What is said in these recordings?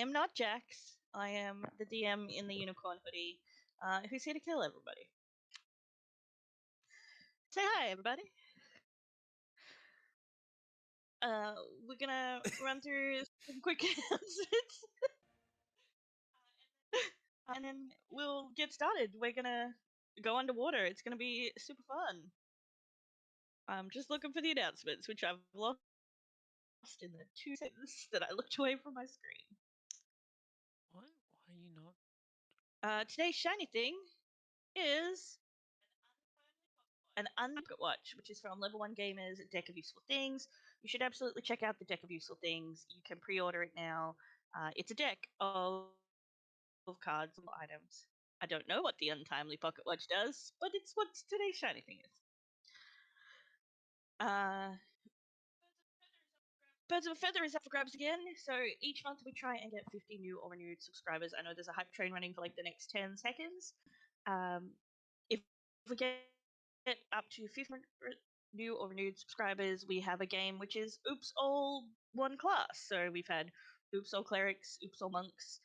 am not Jax. I am the DM in the unicorn hoodie, who's here to kill everybody. Say hi, everybody. We're gonna run through some quick announcements, and then we'll get started. We're gonna go underwater. It's gonna be super fun. I'm just looking for the announcements, which I've lost in the 2 seconds that I looked away from my screen. Why are you not? Today's shiny thing is an Untitled Watch, which is from Level 1 Gamers, Deck of Useful Things. You should absolutely check out the Deck of Useful Things. You can pre-order it now. It's a deck of cards and items. I don't know what the Untimely Pocket Watch does, but it's what today's shiny thing is. Birds of a Feather is up for grabs again, so each month we try and get 50 new or renewed subscribers. I know there's a hype train running for like the next 10 seconds. If we get up to 50 new or renewed subscribers, we have a game which is Oops All one class. So we've had Oops All Clerics, Oops All Monks.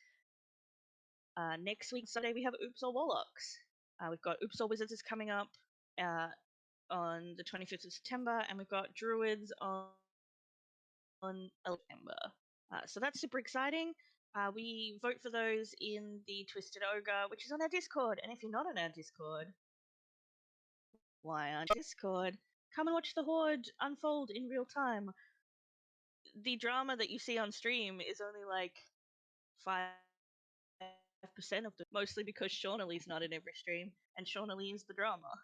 Next week, Sunday, we have Oops All Warlocks. We've got Oops All Wizards is coming up on the 25th of September, and we've got Druids on September. So that's super exciting. We vote for those in the Twisted Ogre, which is on our Discord. And if you're not on our Discord, why aren't you on Discord? Come and watch the Horde unfold in real time. The drama that you see on stream is only like 5% of the, mostly because Shawnalee's not in every stream, and Shawnalee is the drama.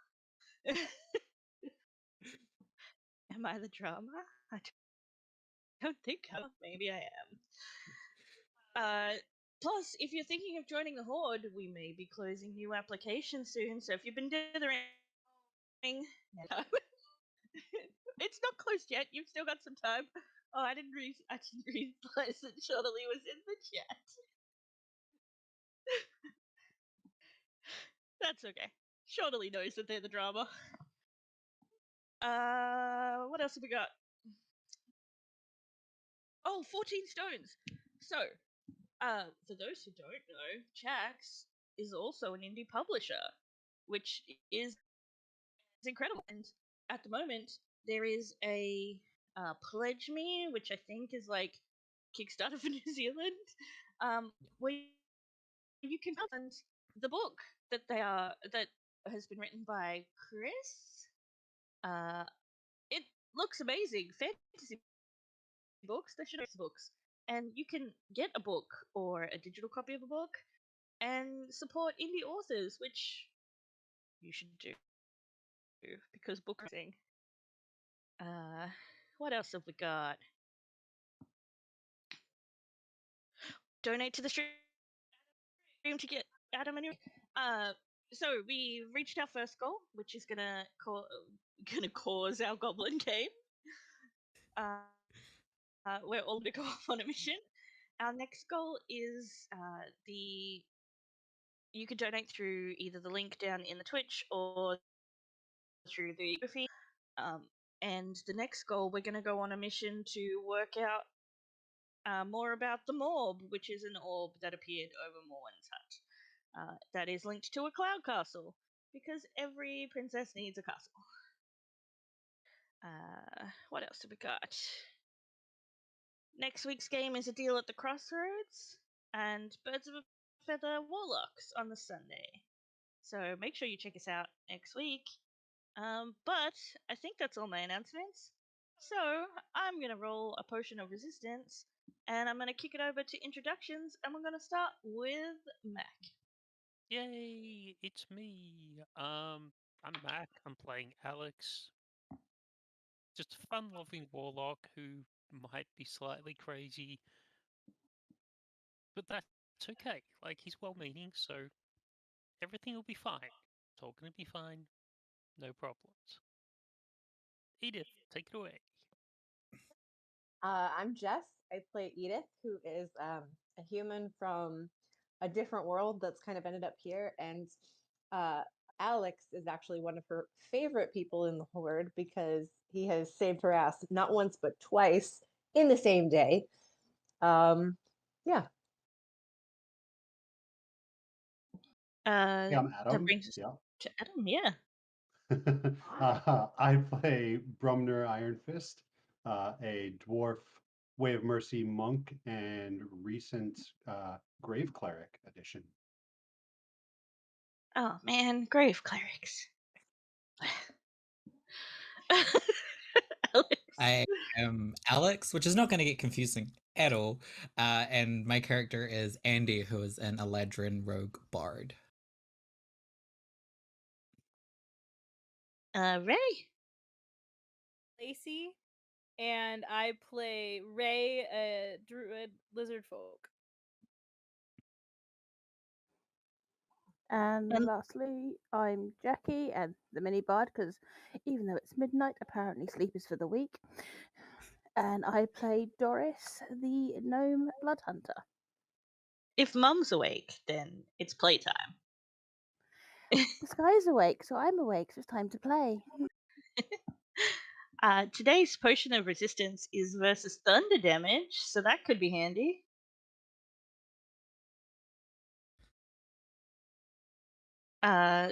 Am I the drama? I don't think so. Maybe I am. Plus, if you're thinking of joining the Horde, we may be closing new applications soon, so if you've been dithering, no. It's not closed yet. You've still got some time. Oh, I didn't realize that Shawnalee was in the chat. That's okay. Shawnalee knows that they're the drama. What else have we got? Oh, 14 stones. So, for those who don't know, Jax is also an indie publisher, which is incredible. And at the moment, there is a Pledge Me, which I think is like Kickstarter for New Zealand, where you can fund the book that has been written by Chris. It looks amazing. Fantasy books. They should have books. And you can get a book or a digital copy of a book and support indie authors, which you should do because book reading. What else have we got? Donate to the stream to get Adam a new. So we reached our first goal, which is gonna cause our goblin game. We're all gonna go off on a mission. Our next goal is you can donate through either the link down in the Twitch or through the feed. And the next goal, we're going to go on a mission to work out more about the Morb, which is an orb that appeared over Morwen's hut. That is linked to a cloud castle, because every princess needs a castle. What else have we got? Next week's game is A Deal at the Crossroads, and Birds of a Feather Warlocks on the Sunday. So make sure you check us out next week. But I think that's all my announcements. So I'm going to roll a potion of resistance, and I'm going to kick it over to introductions, and we're going to start with Mac. Yay, it's me. I'm Mac. I'm playing Alex. Just a fun-loving warlock who might be slightly crazy, but that's okay. Like, he's well-meaning, so everything will be fine. It's all gonna be fine. No problems. Edith, take it away. I'm Jess. I play Edith, who is a human from a different world that's kind of ended up here. And Alex is actually one of her favorite people in the Horde because he has saved her ass not once, but twice in the same day. Yeah. Hey, I'm That Adam. brings us Yeah. to Adam, yeah. I play Brumnur Ironfist, a dwarf Way of Mercy monk and recent Grave Cleric edition. Oh man, grave clerics. Alex. I am Alex, which is not going to get confusing at all. And my character is Andie, who is an Eladrin rogue bard. Ray. Lacey, and I play Ray, a Druid Lizardfolk. And Um, lastly, I'm Jacqui and the mini bard, because even though it's midnight, apparently sleep is for the weak. And I play Dorys, the gnome blood hunter. If Mum's awake, then it's playtime. The sky's awake, so I'm awake, so it's time to play. Today's potion of resistance is versus thunder damage, so that could be handy.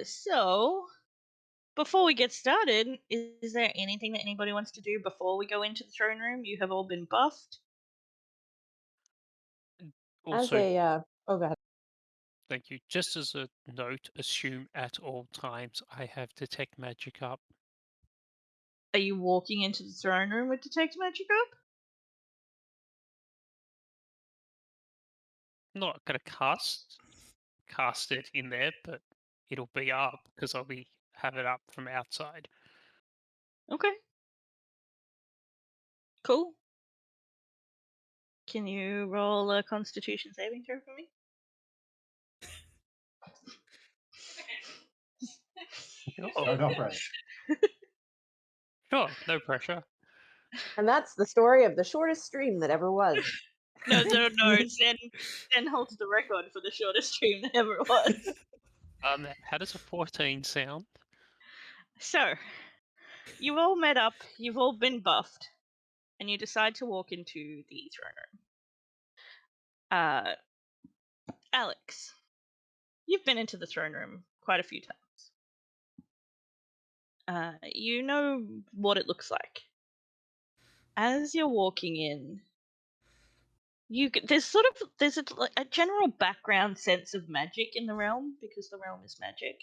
So before we get started, is there anything that anybody wants to do before we go into the throne room? You have all been buffed. As Also, a oh, go ahead. thank you. Just as a note, assume at all times I have detect magic up. Are you walking into the throne room with detect magic up? Not gonna cast it in there, but it'll be up because I'll have it up from outside. Okay. Cool. Can you roll a Constitution saving throw for me? Start off right. Sure, no pressure. And that's the story of the shortest stream that ever was. No. Zen holds the record for the shortest stream that ever was. How does a 14 sound? So, you've all met up, you've all been buffed, and you decide to walk into the throne room. Alex, you've been into the throne room quite a few times. You know what it looks like. As you're walking in, there's a general background sense of magic in the realm because the realm is magic.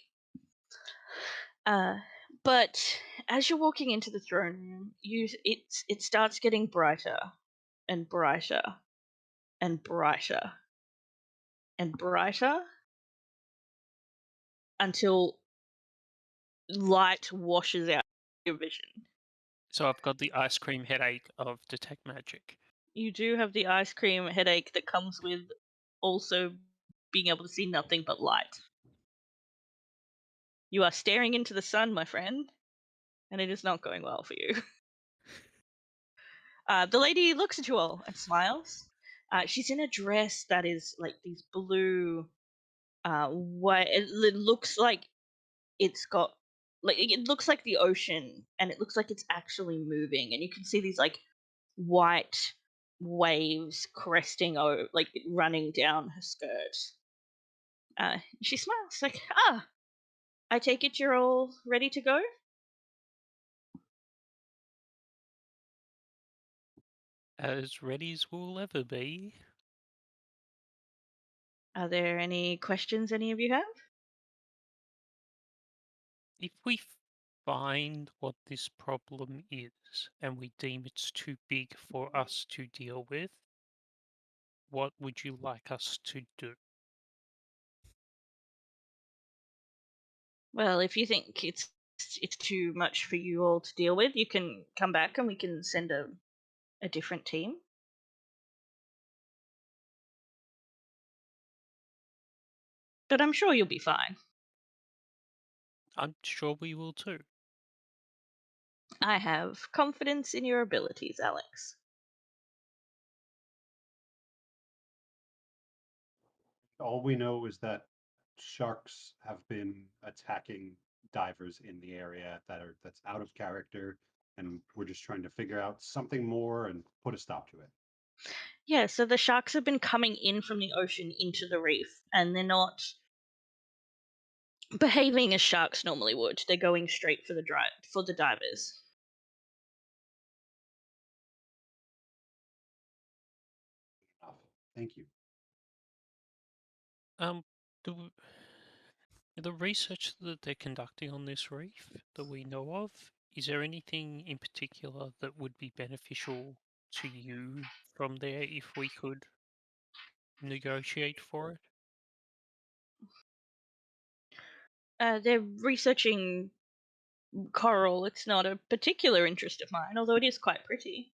But as you're walking into the throne room, it starts getting brighter and brighter and brighter and brighter until light washes out your vision. So I've got the ice cream headache of detect magic. You do have the ice cream headache that comes with also being able to see nothing but light. You are staring into the sun, my friend, and it is not going well for you. The lady looks at you all and smiles. She's in a dress that is like these blue, white. It looks like it's got it looks like the ocean, and it looks like it's actually moving, and you can see these like white waves cresting like running down her skirt. She smiles like, I take it you're all ready to go? As ready as we'll ever be. Are there any questions any of you have? If we find what this problem is and we deem it's too big for us to deal with, what would you like us to do? Well, if you think it's too much for you all to deal with, you can come back and we can send a different team. But I'm sure you'll be fine. I'm sure we will too. I have confidence in your abilities, Alex. All we know is that sharks have been attacking divers in the area that's out of character, and we're just trying to figure out something more and put a stop to it. Yeah, so the sharks have been coming in from the ocean into the reef, and they're not behaving as sharks normally would. They're going straight for the divers. Thank you. Do the research that they're conducting on this reef that we know of, is there anything in particular that would be beneficial to you from there if we could negotiate for it? They're researching coral. It's not a particular interest of mine, although it is quite pretty.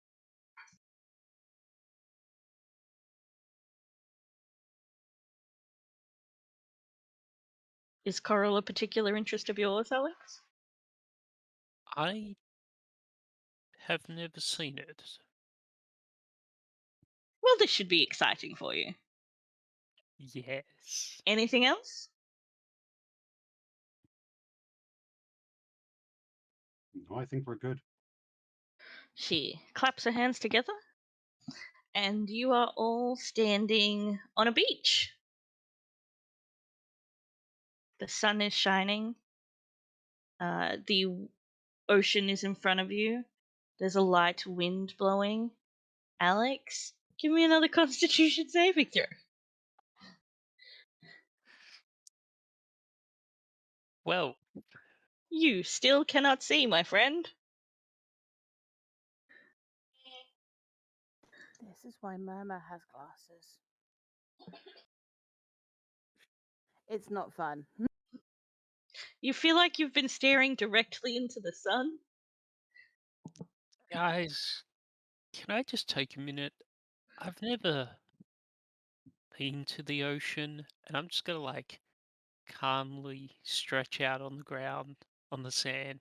Is coral a particular interest of yours, Alex? I have never seen it. Well, this should be exciting for you. Yes. Anything else? No, I think we're good. She claps her hands together, and you are all standing on a beach. The sun is shining. The ocean is in front of you. There's a light wind blowing. Alex, give me another Constitution saving throw. Well, You still cannot see, my friend. This is why Murmur has glasses. It's not fun. You feel like you've been staring directly into the sun. guys, can I just take a minute? I've never been to the ocean, and I'm just gonna like calmly stretch out on the ground on the sand,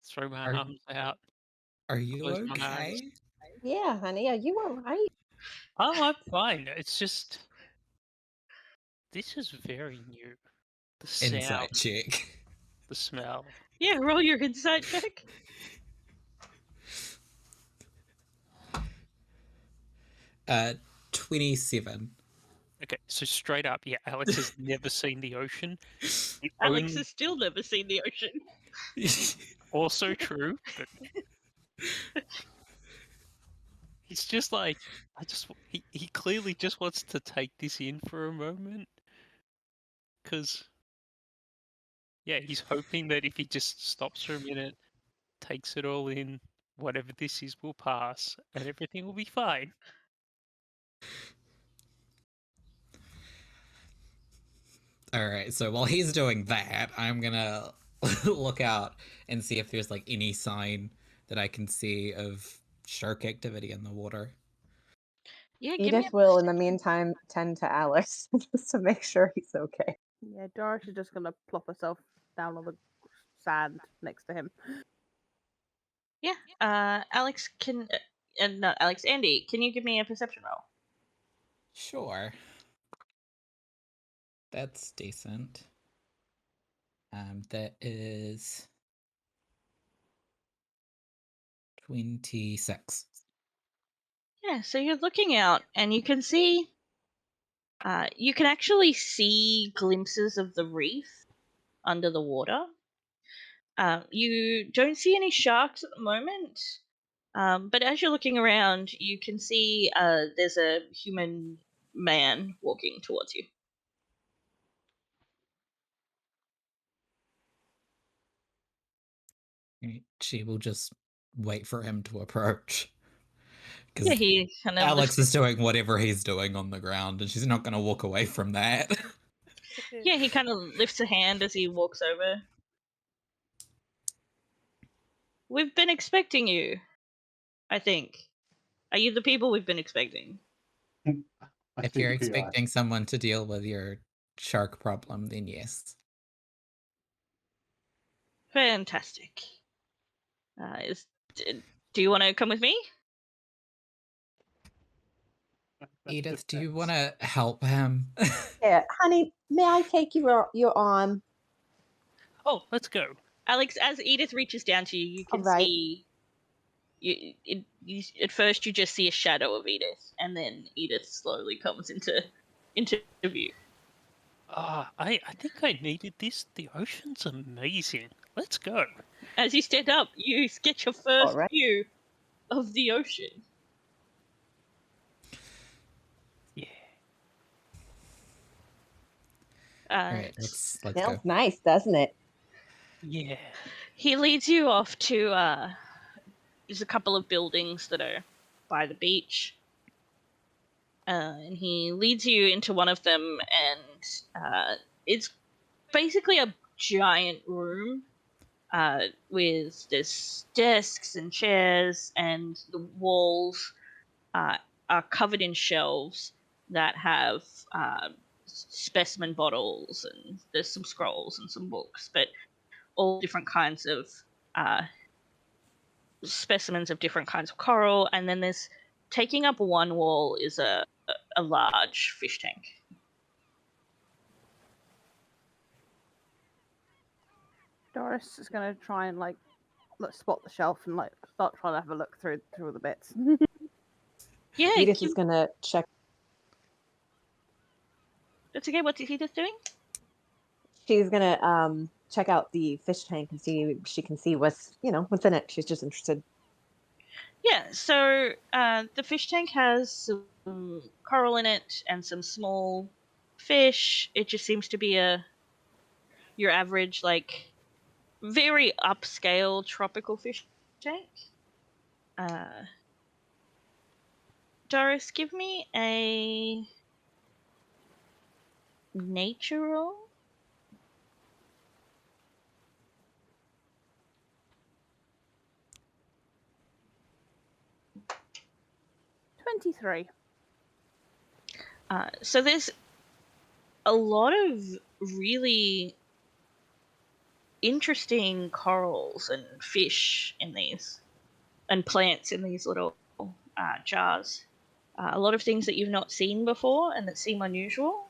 throw my arms out, Are you close my eyes. okay? Yeah, honey, are you all right? Oh, I'm fine. It's just this is very new. The sound, Insight check. the smell. Yeah, roll your insight check. 27. Okay, so straight up, yeah, Alex has never seen the ocean. The Alex only- has still never seen the ocean. also true, but he's just like he clearly just wants to take this in for a moment, because yeah, he's hoping that if he just stops for a minute, takes it all in, whatever this is will pass, and everything will be fine. Alright, so while he's doing that, I'm gonna look out and see if there's like any sign that I can see of shark activity in the water. Yeah, give me Edith will, in the meantime, tend to Alex just to make sure he's okay. Yeah, Doris is just gonna plop herself down on the sand next to him. Yeah, Alex can, not Alex, Andie, can you give me a perception roll? Sure. That's decent. That is 26. Yeah, so you're looking out and you can see, you can actually see glimpses of the reef under the water. You don't see any sharks at the moment, but as you're looking around, you can see there's a human man walking towards you. She will just wait for him to approach. Yeah, Because he kind of Alex is doing whatever he's doing on the ground, and she's not going to walk away from that. Yeah, he kind of lifts a hand as he walks over. We've been expecting you, I think. Are you the people we've been expecting? If you're expecting someone to deal with your shark problem, then yes. Fantastic. Do you want to come with me? Edith, do you want to help him? Yeah, honey, may I take your arm? Oh, let's go. Alex, as Edith reaches down to you, you can Alright. see. At first, you just see a shadow of Edith, and then Edith slowly comes into view. I think I needed this. The ocean's amazing. Let's go. As you stand up, you get your first Alright. view of the ocean. Yeah. All right, let's go. Smells nice, doesn't it? Yeah. He leads you off to there's a couple of buildings that are by the beach. And he leads you into one of them, and it's basically a giant room with this desks and chairs, and the walls are covered in shelves that have specimen bottles, and there's some scrolls and some books, but all different kinds of specimens of different kinds of coral. And then there's, taking up one wall is a large fish tank. Doris is going to try and spot the shelf and start trying to have a look through all the bits. Yeah, Edith is gonna check. That's okay. What's Edith doing? She's gonna check out the fish tank and see if she can see what's in it. She's just interested. Yeah, so the fish tank has some coral in it and some small fish. It just seems to be your average, very upscale tropical fish tank. Doris, give me a nature roll. $23. So there's a lot of really interesting corals and fish in these, and plants in these little jars. A lot of things that you've not seen before and that seem unusual.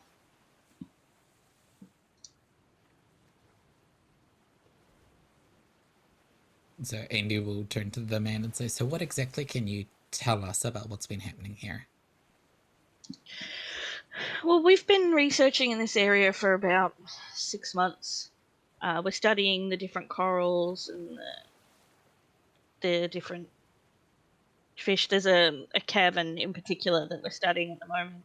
So Andie will turn to the man and say, so what exactly can you tell us about what's been happening here? Well, we've been researching in this area for about 6 months. We're studying the different corals and the different fish. There's a cavern in particular that we're studying at the moment.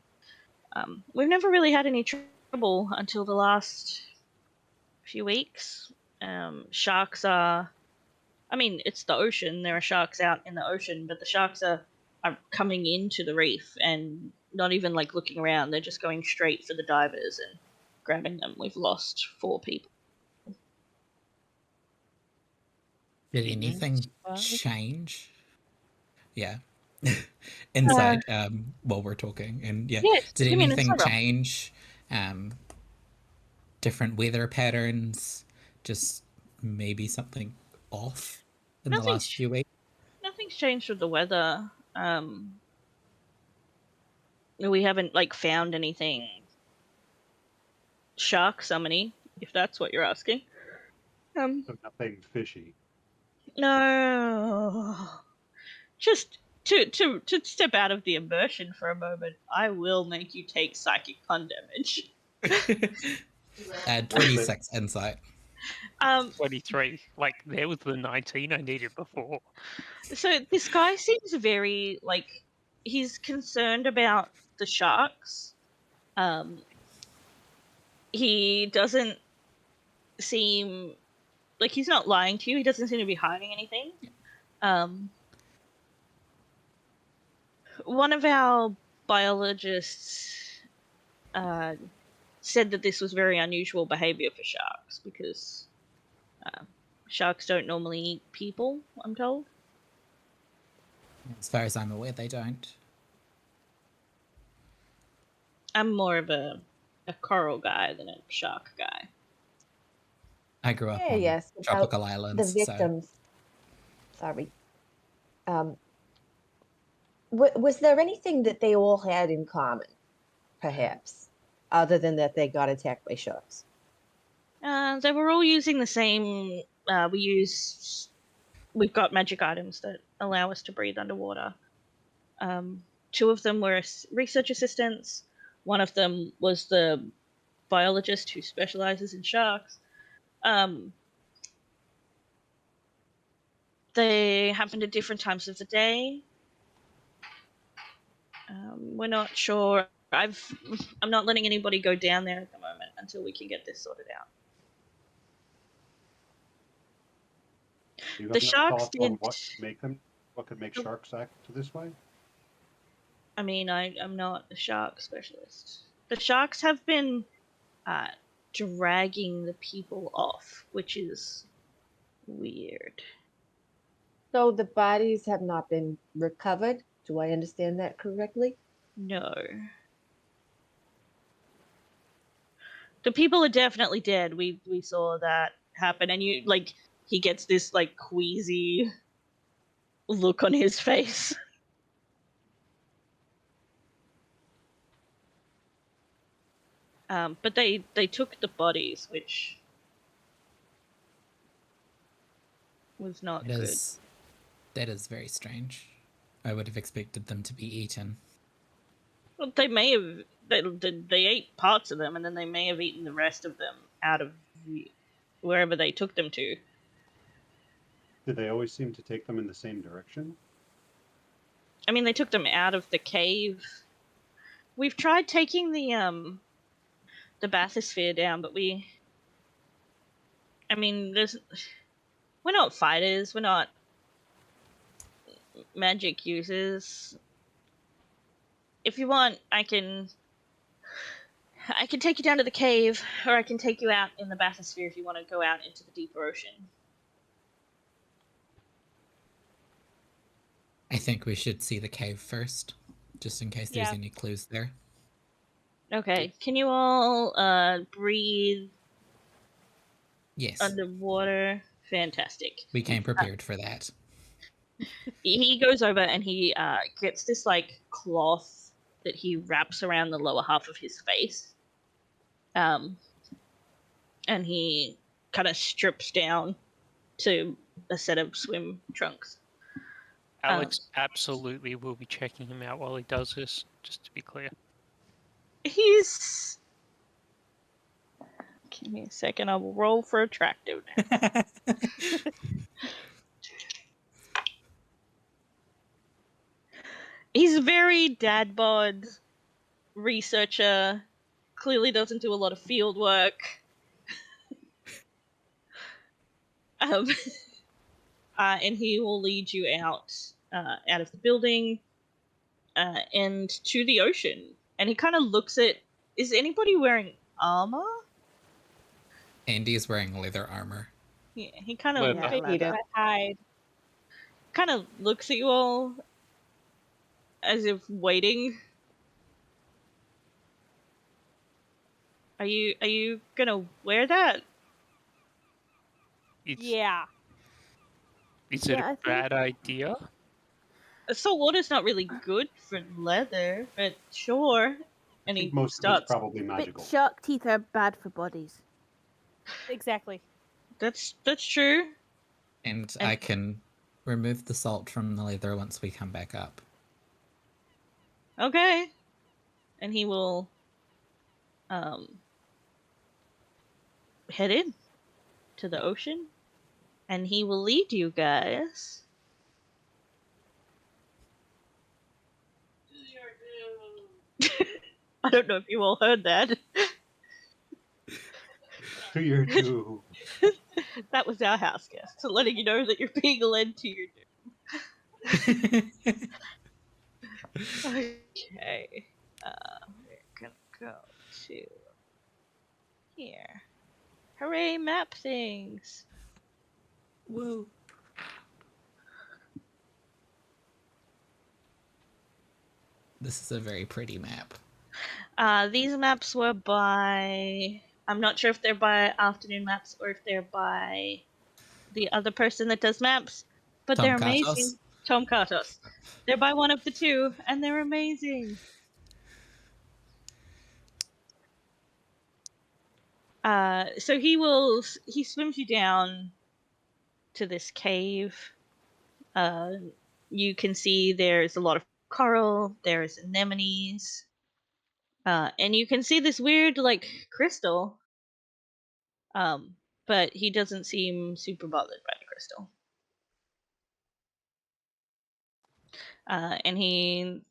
We've never really had any trouble until the last few weeks. Sharks are... I mean, it's the ocean. There are sharks out in the ocean, but the sharks are coming into the reef and not even looking around. They're just going straight for the divers and grabbing them. We've lost 4 people. Did anything change? Yeah. Inside, while we're talking. And yes, did anything change? Different weather patterns? Just maybe something off in the last few weeks? Nothing's changed with the weather. We haven't found anything shark summony, if that's what you're asking. So nothing fishy. No. Just to step out of the immersion for a moment, I will make you take psychic pun damage. 26 insight. 23. There was the 19 I needed before. So this guy seems very he's concerned about the sharks. He doesn't seem he's not lying to you. He doesn't seem to be hiding anything. One of our biologists said that this was very unusual behaviour for sharks because sharks don't normally eat people, I'm told. As far as I'm aware, they don't. I'm more of a coral guy than a shark guy. I grew up on tropical islands. The victims. Sorry. Was there anything that they all had in common, perhaps, other than that they got attacked by sharks? They were all using the same... We've got magic items that allow us to breathe underwater. 2 of them were research assistants. One of them was the biologist who specializes in sharks. They happened at different times of the day. We're not sure. I'm not letting anybody go down there at the moment until we can get this sorted out. Do you The have no sharks thoughts on did. what could make sharks act this way? I mean, I'm not a shark specialist. The sharks have been dragging the people off, which is weird. So the bodies have not been recovered. Do I understand that correctly? No. The people are definitely dead. We saw that happen, and he gets this like queasy look on his face. But they took the bodies, which was not good. That is very strange. I would have expected them to be eaten. Well, they may have. They ate parts of them, and then they may have eaten the rest of them out of wherever they took them to. Did they always seem to take them in the same direction? I mean, they took them out of the cave. We've tried taking the bathysphere down, but we're not fighters. We're not magic users. If you want, I can take you down to the cave, or I can take you out in the bathysphere if you want to go out into the deeper ocean. I think we should see the cave first, just in case there's any clues there. Okay, can you all breathe? Yes. Underwater? Fantastic. We came prepared for that. He goes over and he gets this like cloth that he wraps around the lower half of his face. And he kind of strips down to a set of swim trunks. Alex absolutely will be checking him out while he does this, just to be clear. He's... Give me a second, I will roll for attractive now. He's a very dad bod researcher, clearly doesn't do a lot of field work. And he will lead you out of the building and to the ocean. And he kind of looks at... Is anybody wearing armor? Andie is wearing leather armor. Yeah, he kind of hide. Kind of looks at you all as if waiting. Are you gonna wear that? Yeah. Is it a bad idea? Salt water's not really good for leather, but sure. And he Most of it's probably magical. But shark teeth are bad for bodies. Exactly. That's true. And I can remove the salt from the leather once we come back up. Okay. And he will head in to the ocean, and he will lead you guys I don't know if you all heard that. To your doom. That was our house guest, so letting you know that you're being led to your doom. Okay. We're gonna go to here. Hooray, map things! Whoa. This is a very pretty map. These maps were by... I'm not sure if they're by Afternoon Maps or if they're by the other person that does maps, but they're amazing. Tom Cartos. They're by one of the two, and they're amazing. So he swims you down to this cave. You can see there's a lot of coral, there's anemones, And you can see this weird, like, crystal. But he doesn't seem super bothered by the crystal. And he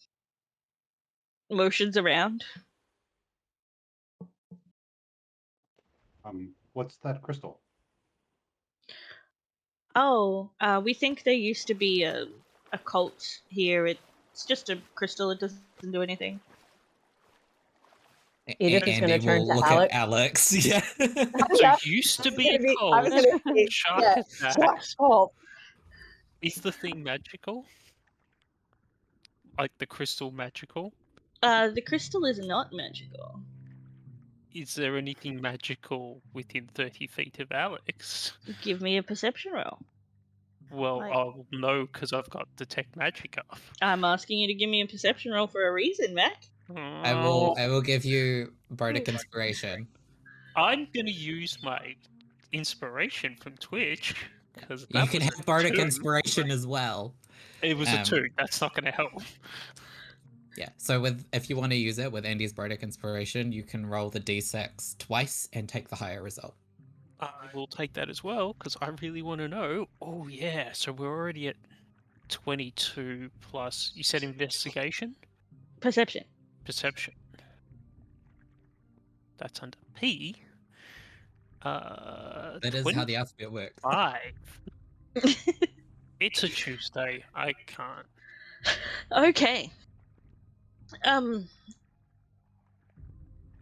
motions around. What's that crystal? Oh, we think there used to be a cult here. It's just a crystal. It doesn't do anything. Edith is gonna Andie turn will to look Alex. at Alex. Yeah. So Yeah. used to I was be a gonna I cult. was gonna say, Shark yeah, attack. shark's fault. Is the thing magical? Like the crystal magical? The crystal is not magical. Is there anything magical within 30 feet of Alex? Give me a perception roll. Well, Like- I'll know because I've got detect magic up. I'm asking you to give me a perception roll for a reason, Mac. I will give you bardic inspiration. I'm gonna use my inspiration from Twitch because You can have bardic 2. inspiration as well. It was a 2. That's not gonna help. Yeah. So if you want to use it with Andie's bardic inspiration, you can roll the d6 twice and take the higher result. I will take that as well because I really want to know. Oh yeah, so we're already at 22 plus. You said investigation, Perception. perception. That's under P. That is how the alphabet works. 25. It's a Tuesday. I can't. Okay.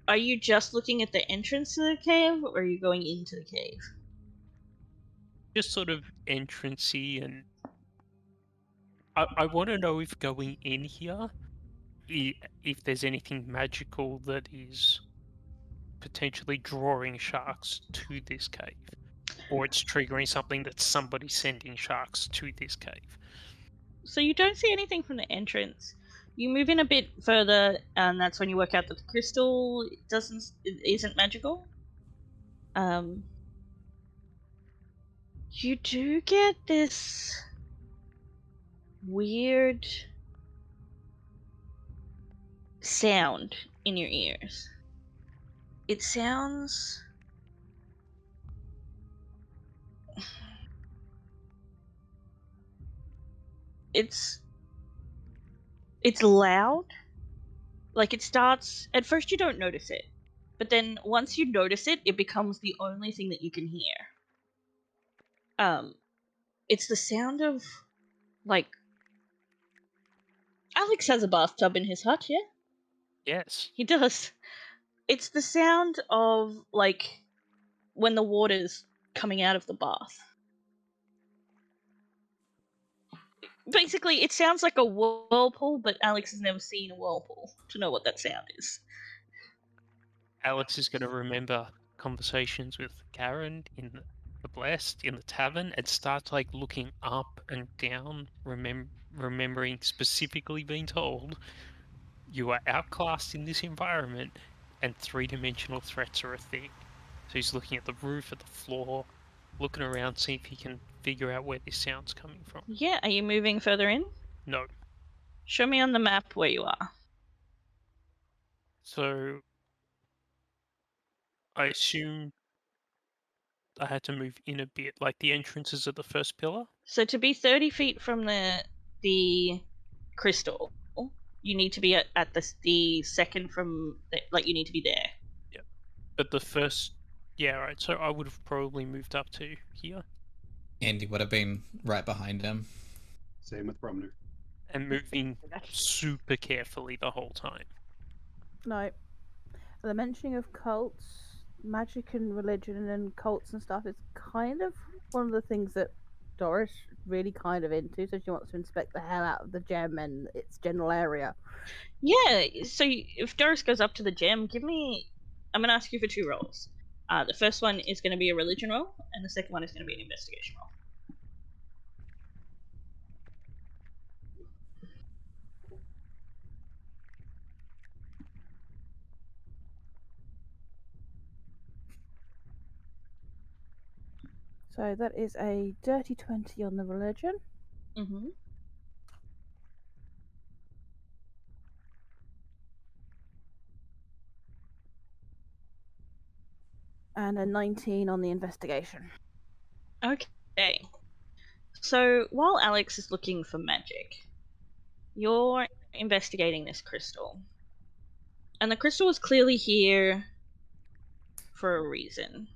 Are you just looking at the entrance to the cave, or are you going into the cave? Just sort of entrancey, and I want to know if going in here, if there's anything magical that is potentially drawing sharks to this cave, or it's triggering something that somebody's sending sharks to this cave. So you don't see anything from the entrance. You move in a bit further, and that's when you work out that the crystal isn't magical. You do get this weird sound in your ears. It sounds it's loud. Like, it starts at first you don't notice it, but then once you notice it, it becomes the only thing that you can hear. It's the sound of, like, Alex has a bathtub in his hut, yeah? Yes. He does. It's the sound of, like, when the water's coming out of the bath. Basically, it sounds like a whirlpool, but Alex has never seen a whirlpool to know what that sound is. Alex is going to remember conversations with Karen in the Blessed, in the tavern, and start like looking up and down, remembering specifically being told you are outclassed in this environment and three-dimensional threats are a thing. So he's looking at the roof, at the floor, looking around, seeing if he can figure out where this sound's coming from. Yeah, are you moving further in? No. Show me on the map where you are. So I assume I had to move in a bit, like the entrances of the first pillar. So to be 30 feet from the crystal, you need to be at the second from like you need to be there. Yep. But the first, yeah, right. So I would have probably moved up to here Andie would have been right behind him. Same with Brumnur. and moving super carefully the whole time. No. The mentioning of cults, magic and religion and cults and stuff is kind of one of the things that Dorys really kind of into, so she wants to inspect the hell out of the gem and its general area. Yeah, so if Doris goes up to the gem, I'm going to ask you for 2 rolls. The first one is going to be a religion roll, and the second one is going to be an investigation roll. So that is a dirty 20 on the religion. Mm-hmm. And a 19 on the investigation. Okay. So while Alex is looking for magic, you're investigating this crystal. And the crystal is clearly here for a reason.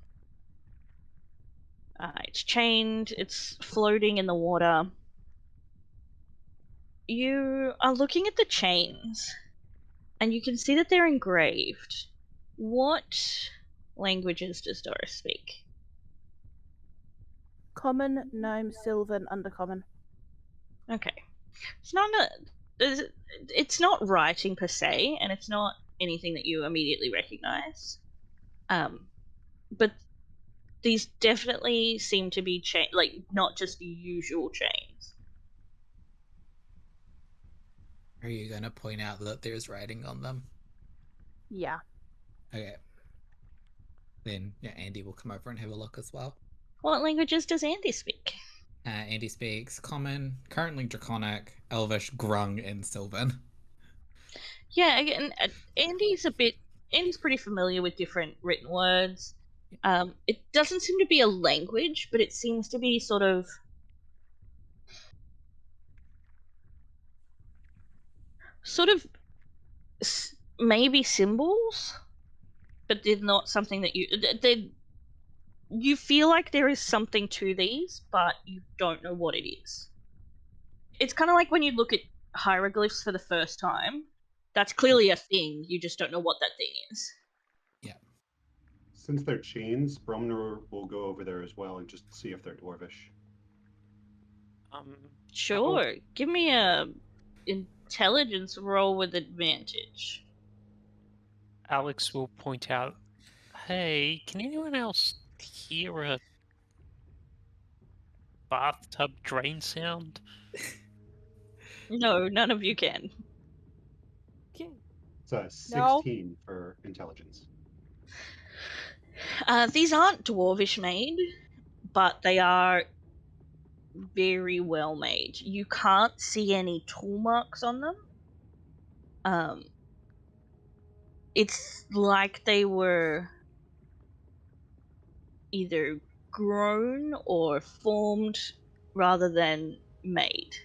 It's chained, it's floating in the water. You are looking at the chains, and you can see that they're engraved. What languages does Dorys speak? Common, Gnome, Sylvan, Undercommon. Okay. It's not writing per se, and it's not anything that you immediately recognize. But these definitely seem to be not just the usual chains. Are you going to point out that there's writing on them? Yeah. Okay. Then Andie will come over and have a look as well. What languages does Andie speak? Andie speaks Common, currently Draconic, Elvish, Grung, and Sylvan. Yeah, again, Andie's pretty familiar with different written words. It doesn't seem to be a language, but it seems to be sort of maybe symbols, but they're not something that you feel like there is something to these, but you don't know what it is. It's kind of like when you look at hieroglyphs for the first time. That's clearly a thing, you just don't know what that thing is. Yeah. Since they're chains, Brumnur will go over there as well and just see if they're dwarvish. Sure. Give me a intelligence roll with advantage. Alex will point out, hey, can anyone else hear a bathtub drain sound? No, none of you can. It's a 16 for intelligence. These aren't dwarvish made, but they are very well made. You can't see any tool marks on them. It's like they were either grown or formed rather than made.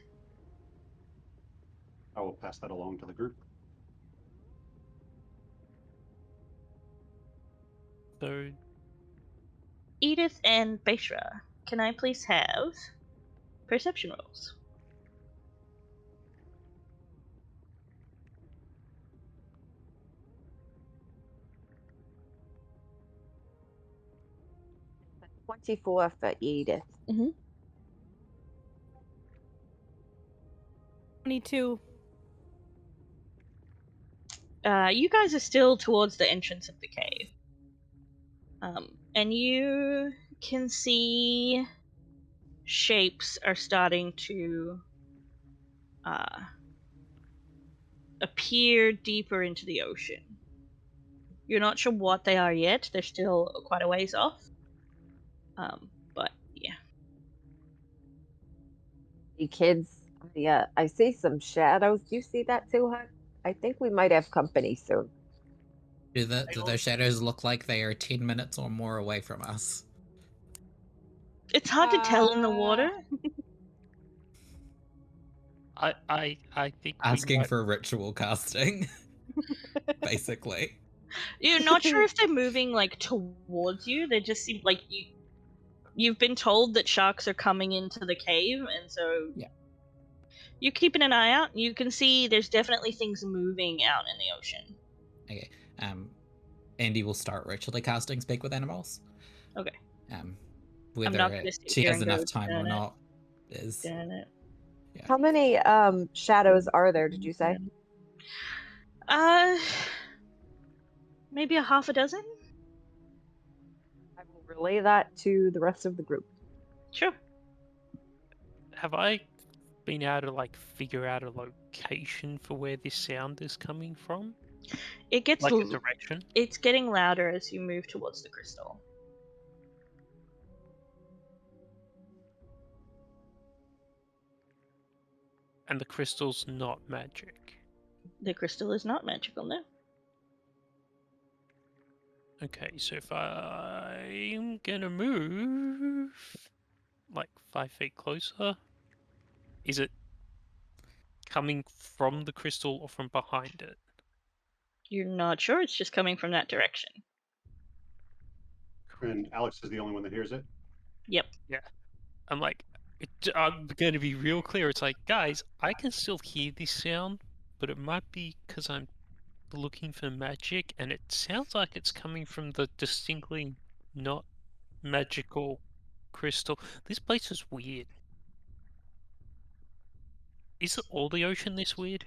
I will pass that along to the group. So, Edith and Baeshra, can I please have perception rolls? That's 24 for Edith. 22. You guys are still towards the entrance of the cave. And you can see shapes are starting to appear deeper into the ocean. You're not sure what they are yet. They're still quite a ways off. But yeah. Hey kids, I see some shadows. Do you see that too, hon? I think we might have company soon. Do those shadows look like they are 10 minutes or more away from us? It's hard to tell in the water. I think Asking for ritual casting, basically. You're not sure if they're moving like towards you. They just seem like you've been told that sharks are coming into the cave, and so you're keeping an eye out. You can see there's definitely things moving out in the ocean. Okay. Andie will start ritually casting Speak with Animals. Okay. Whether she has enough time or not is. Yeah. How many shadows are there, did you say? Maybe a half a dozen? I will relay that to the rest of the group. Sure. Have I been able to figure out a location for where this sound is coming from? It gets a direction. It's getting louder as you move towards the crystal. And the crystal's not magic. The crystal is not magical, no. Okay, so if I'm gonna move like 5 feet closer, is it coming from the crystal or from behind it? You're not sure. It's just coming from that direction. And Alex is the only one that hears it. Yep. I'm like, I'm gonna be real clear. It's like, guys, I can still hear this sound, but it might be because I'm looking for magic, and it sounds like it's coming from the distinctly not magical crystal. This place is weird. Is it all the ocean this weird?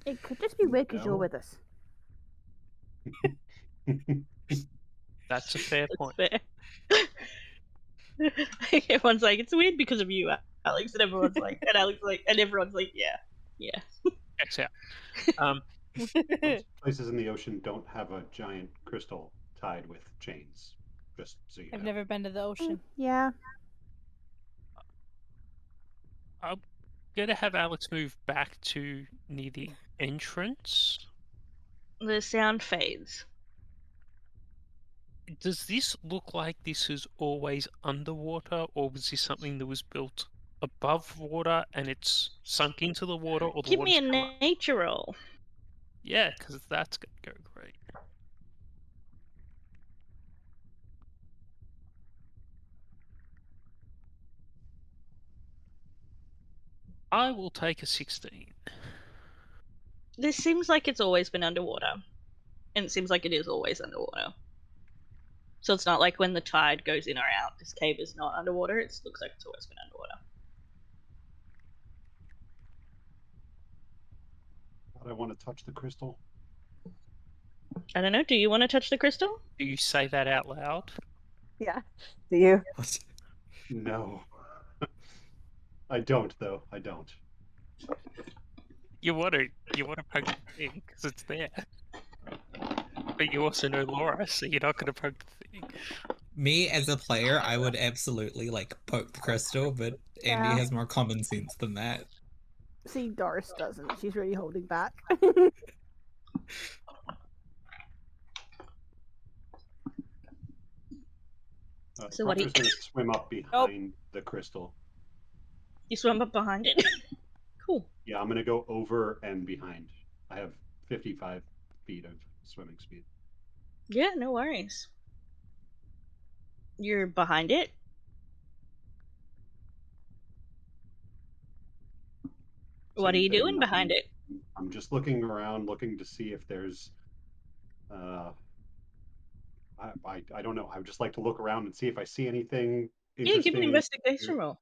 It could just be weird because you're No. with us. That's a fair That's point. fair. Everyone's like, it's weird because of you, Alex, and everyone's like, and Alex like, and everyone's like, yeah. Checks out. Most places in the ocean don't have a giant crystal tied with chains. Just so you I've know. never been to the ocean. Yeah. I'm gonna have Alex move back to near the entrance. The sound fades. Does this look like this is always underwater, or was this something that was built above water and it's sunk into the water, or the Give me water's a come up? nature roll. Yeah, because that's gonna go great. I will take a 16. This seems like it's always been underwater, and it seems like it is always underwater. So it's not like when the tide goes in or out, this cave is not underwater. It looks like it's always been underwater. I want to touch the crystal. I don't know. Do you want to touch the crystal? Do you say that out loud? Yeah. Do you? What? No. I don't, though. I don't. You want to poke the thing because it's there, but you also know Laura, so you're not going to poke the thing. Me as a player, I would absolutely like poke the crystal, but Andie Yeah. has more common sense than that. See, Doris doesn't. She's really holding back. So what do you- Brumner's going to swim up behind the crystal. You swim up behind it. Cool. Yeah, I'm going to go over and behind. I have 55 feet of swimming speed. Yeah, no worries. You're behind it. What are Same you thing, doing behind it? I'm just looking around, looking to see if there's. I don't know. I would just like to look around and see if I see anything Yeah, interesting. give me an investigation roll.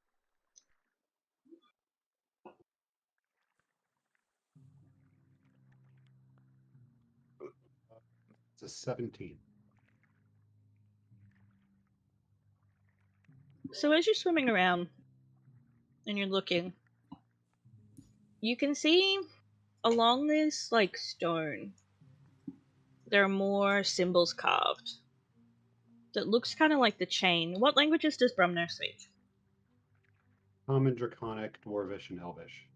It's a 17. So as you're swimming around and you're looking, you can see along this like stone there are more symbols carved that looks kind of like the chain. What languages does Brumnur speak? Common, Draconic, Dwarvish, and Elvish.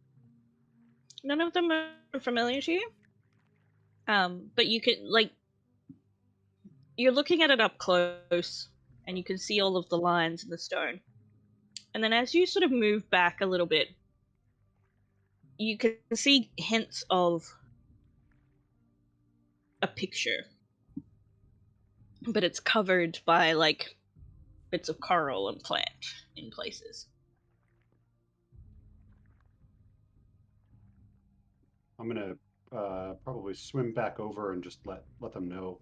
None of them are familiar to you. But you can like you're looking at it up close and you can see all of the lines in the stone. And then as you sort of move back a little bit, you can see hints of a picture. But it's covered by like bits of coral and plant in places. I'm gonna probably swim back over and just let them know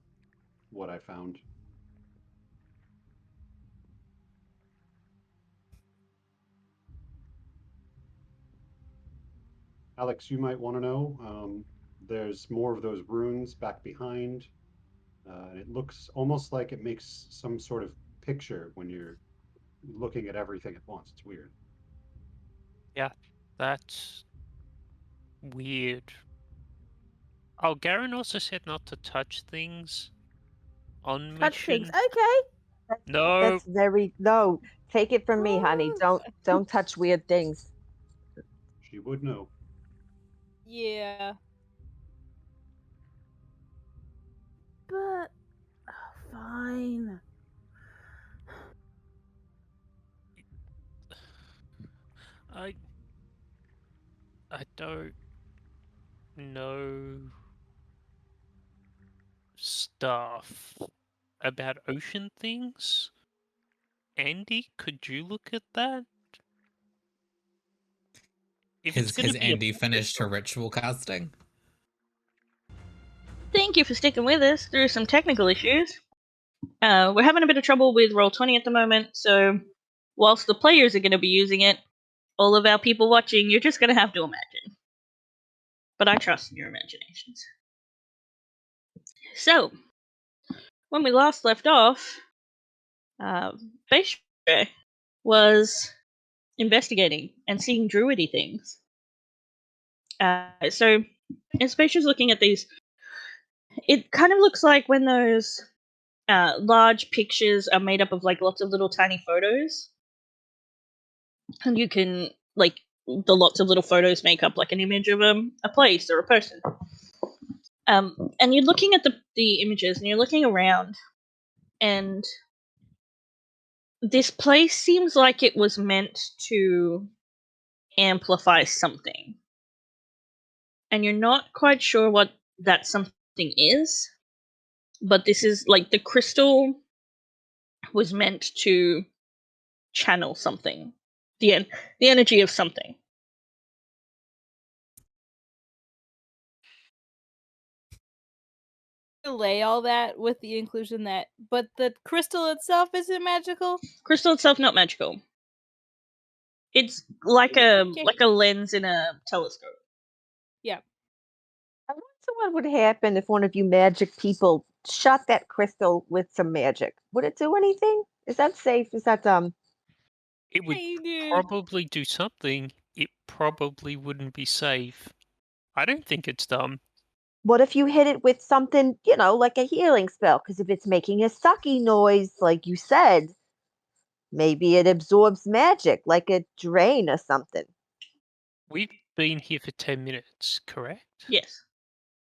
what I found. Alex, you might want to know. There's more of those runes back behind. It looks almost like it makes some sort of picture when you're looking at everything at once. It's weird. Yeah, that's weird. Oh, Garen also said not to touch things on Touch mission. things. Okay. No, That's very no. Take it from me, honey. Don't touch weird things. She would know. Yeah. but fine. I don't know stuff about ocean things. Andie, could you look at that? If it's gonna Has be a Andie finished her crystal- ritual casting? Thank you for sticking with us through some technical issues. We're having a bit of trouble with Roll20 at the moment, so whilst the players are going to be using it, all of our people watching, you're just going to have to imagine. But I trust in your imaginations. So, when we last left off, Baeshra was investigating and seeing druidy things. So, as Baeshra's looking at these, it kind of looks like when those large pictures are made up of like lots of little tiny photos, and you can like the lots of little photos make up like an image of a place or a person. And you're looking at the images and you're looking around, and this place seems like it was meant to amplify something, and you're not quite sure what that something is, but this is like the crystal was meant to channel something, the energy of something. Delay all that with the inclusion that, but the crystal itself isn't magical. Crystal itself not magical. It's like a lens in a telescope. Yeah. I wonder what would happen if one of you magic people shot that crystal with some magic. Would it do anything? Is that safe? Is that It would probably do something. It probably wouldn't be safe. I don't think it's dumb. What if you hit it with something, like a healing spell? Because if it's making a sucky noise, like you said, maybe it absorbs magic, like a drain or something. We've been here for 10 minutes, correct? Yes.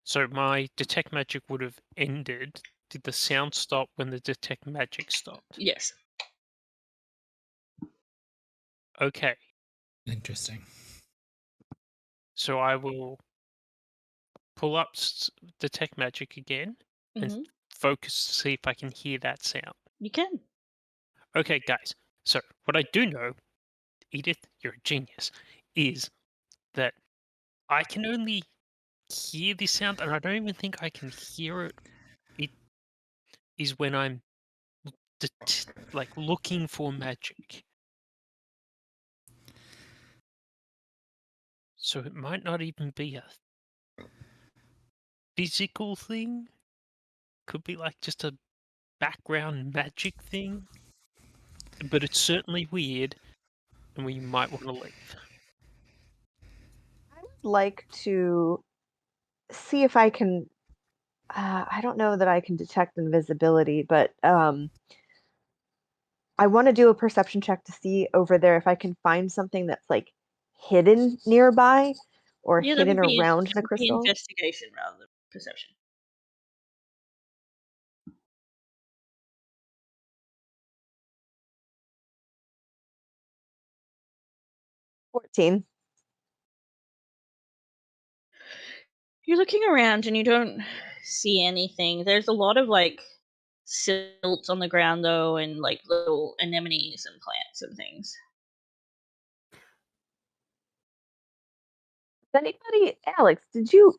So my detect magic would have ended. Did the sound stop when the detect magic stopped? Yes. Okay. Interesting. So I will pull up detect magic again and focus to see if I can hear that sound. You can. Okay, guys. So what I do know, Edith, you're a genius, is that I can only hear this sound, and I don't even think I can hear it. It is when I'm like looking for magic. So it might not even be a physical thing. Could be like just a background magic thing. But it's certainly weird, and we might want to leave. I would like to see if I can. I don't know that I can detect invisibility, but I want to do a perception check to see over there if I can find something that's like hidden nearby or hidden around the crystal. Investigation rather than perception. $14. You're looking around and you don't see anything. There's a lot of like silts on the ground though, and like little anemones and plants and things. Alex, did you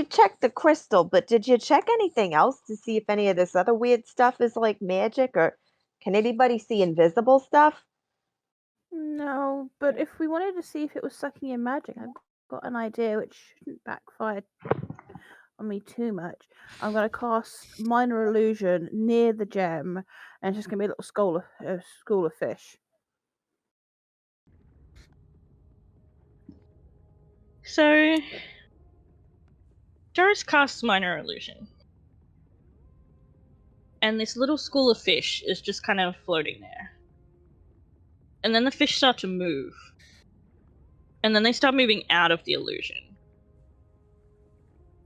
checked the crystal, but did you check anything else to see if any of this other weird stuff is like magic, or can anybody see invisible stuff? No, but if we wanted to see if it was sucking in magic, I've got an idea which shouldn't backfire on me too much. I'm going to cast Minor Illusion near the gem, and it's just going to be a little school of fish. So, Dorys casts Minor Illusion. And this little school of fish is just kind of floating there. And then the fish start to move. And then they start moving out of the illusion.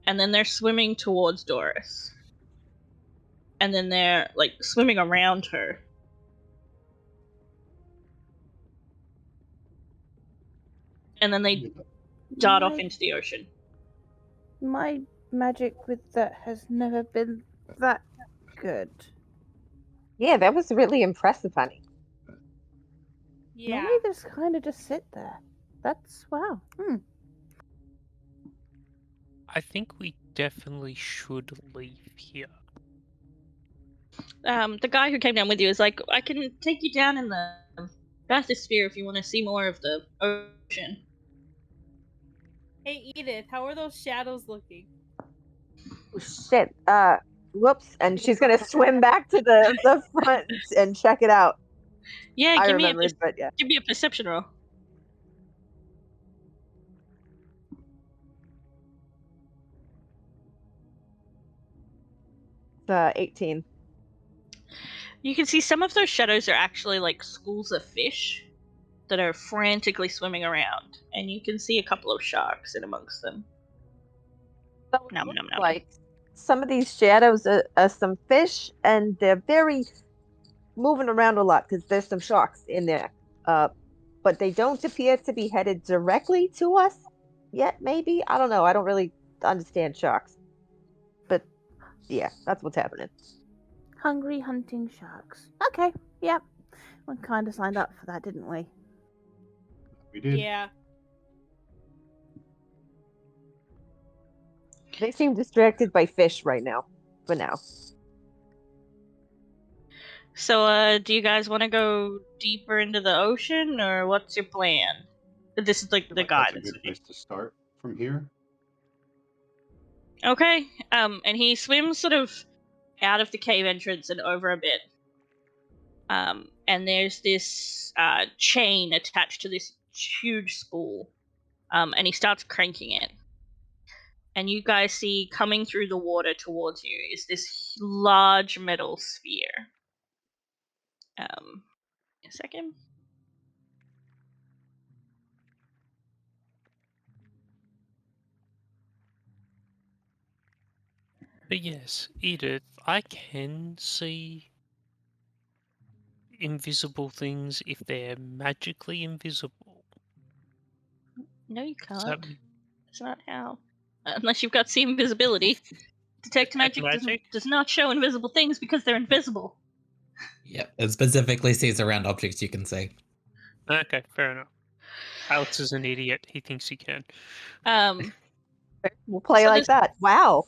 And then they're swimming towards Dorys. and then they're like swimming around her. And then they dart off into the ocean. My magic with that has never been that good. Yeah, that was really impressive, honey. Yeah. Normally they just kind of just sit there. That's wow. I think we definitely should leave here. The guy who came down with you is like, I can take you down in the bathysphere if you want to see more of the ocean. Hey Edith, how are those shadows looking? Oh, shit. Whoops. And she's gonna swim back to the front and check it out. Yeah, I give remembered, but yeah. me a perception roll. It's 18. You can see some of those shadows are actually like schools of fish that are frantically swimming around, and you can see a couple of sharks in amongst them. So it Nom, looks nom, nom. like some of these shadows are some fish, and they're very moving around a lot because there's some sharks in there. But they don't appear to be headed directly to us yet. Maybe, I don't know. I don't really understand sharks, but yeah, that's what's happening. Hungry hunting sharks. Okay, yep. We kind of signed up for that, didn't we? We did. Yeah. They seem distracted by fish right now. For now. So, do you guys want to go deeper into the ocean, or what's your plan? This is like I feel the like guy that's a that's good place to start from here. Okay. And he swims sort of out of the cave entrance and over a bit. And there's this chain attached to this huge spool. And he starts cranking it. And you guys see coming through the water towards you is this large metal sphere. A second. But yes, Edith, I can see invisible things if they're magically invisible. No, you Does that can't. mean That's not how. Unless you've got see invisibility. Detect magic does not show invisible things because they're invisible. Yep, it specifically sees around objects you can see. Okay, fair enough. Alex is an idiot. He thinks he can. We'll play So like that. Wow.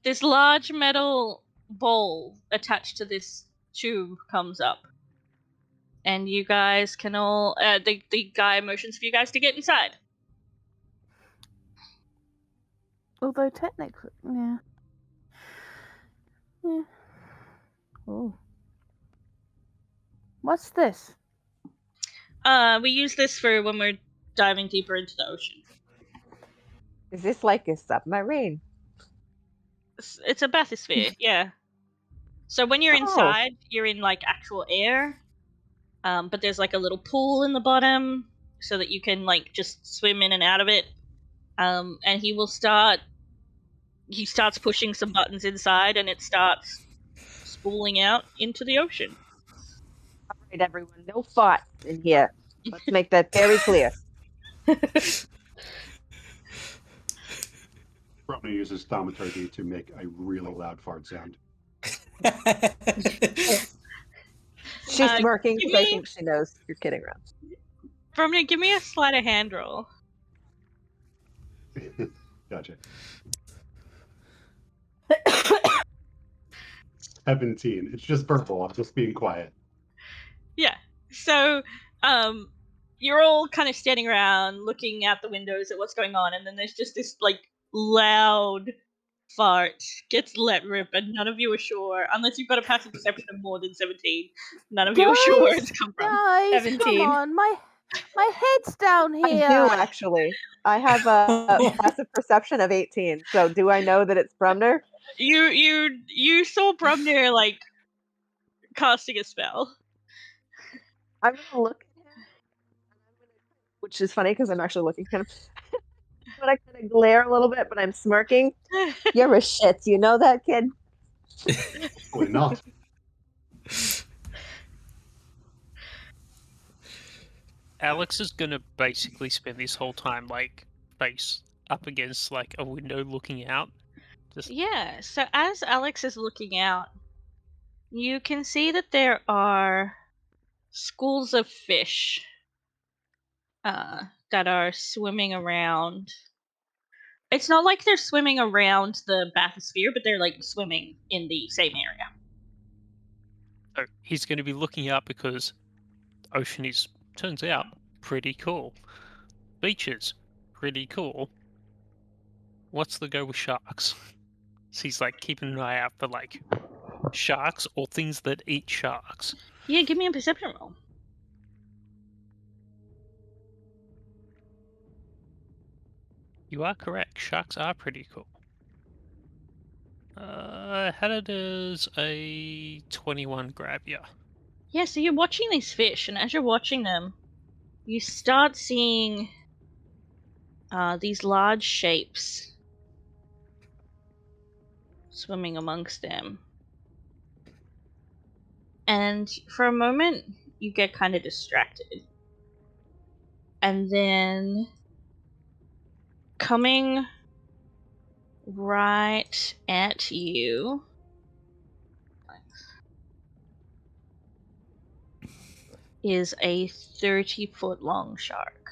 This large metal ball attached to this tube comes up. And you guys can all... the guy motions for you guys to get inside. Although technically, yeah. Oh. What's this? We use this for when we're diving deeper into the ocean. Is this like a submarine? It's a bathysphere, yeah. So when you're inside, you're in like actual air. But there's like a little pool in the bottom so that you can like just swim in and out of it. And he starts pushing some buttons inside and it starts spooling out into the ocean. All right, everyone, no farts in here. Let's make that very clear. Brumnur uses thaumaturgy to make a really loud fart sound. She's smirking because I think she knows you're kidding around. Brumnur, give me a sleight of hand roll. Gotcha. 17. It's just verbal. I'm just being quiet. Yeah. So, you're all kind of standing around looking out the windows at what's going on, and then there's just this like loud fart gets let rip, and none of you are sure, unless you've got a passive perception of more than 17. None of you are sure where it's come from. Guys, 17. come on, my head's down here. I do actually. I have a passive perception of 18. So do I know that it's Brumnur? You saw Brumnur like casting a spell. I'm gonna look at him, which is funny because I'm actually looking at him. But I kind of glare a little bit, but I'm smirking. You're a shit. You know that, kid? Probably not. Alex is gonna basically spend this whole time like face up against like a window looking out. Just Yeah, so as Alex is looking out, you can see that there are schools of fish that are swimming around. It's not like they're swimming around the bathysphere, but they're like swimming in the same area. so he's gonna be looking out because ocean is, turns out, pretty cool. Beaches, pretty cool. What's the go with sharks? So he's like keeping an eye out for like sharks or things that eat sharks. Yeah, give me a perception roll. You are correct. Sharks are pretty cool. I had it as a 21 grab, yeah. Yeah, so you're watching these fish, and as you're watching them, you start seeing these large shapes swimming amongst them. And for a moment, you get kind of distracted. And then, coming right at you is a 30-foot long shark.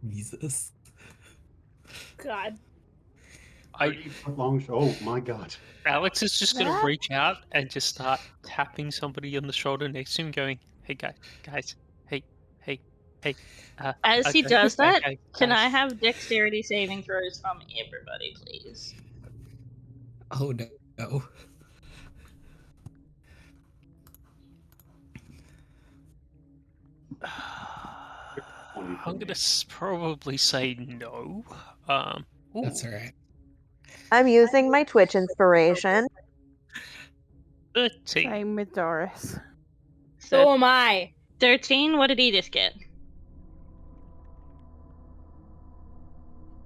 Jesus. God. 30-foot long. Oh my god. Alex is just gonna What? reach out and just start tapping somebody on the shoulder next to him, going, "Hey guys, hey." As he Okay, does that, okay, can I guys." have dexterity saving throws from everybody, please? Oh no. I'm gonna probably say no. That's Ooh, alright. I'm using my Twitch inspiration. 13. Same with Doris. So am I. 13, what did Edith get?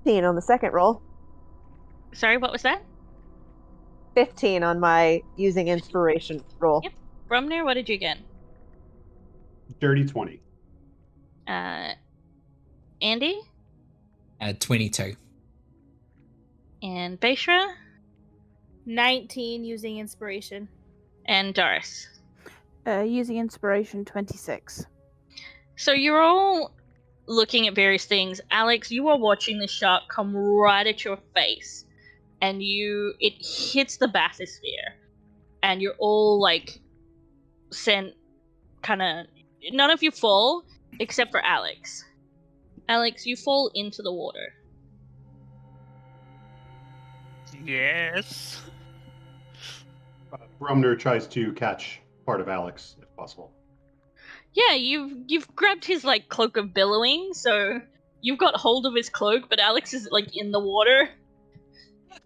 15 on the second roll. Sorry, what was that? 15 on my using inspiration roll. Yep. Brumnur, what did you get? Dirty 20. Andie? 22. And Baeshra? 19 using inspiration. And Dorys. Using inspiration 26. So you're all looking at various things. Alex, you are watching the shark come right at your face. And it hits the bathysphere. And you're all like sent none of you fall except for Alex. Alex, you fall into the water. Yes. Brumnur tries to catch part of Alex, if possible. Yeah, you've grabbed his like cloak of billowing, so you've got hold of his cloak, but Alex is like in the water.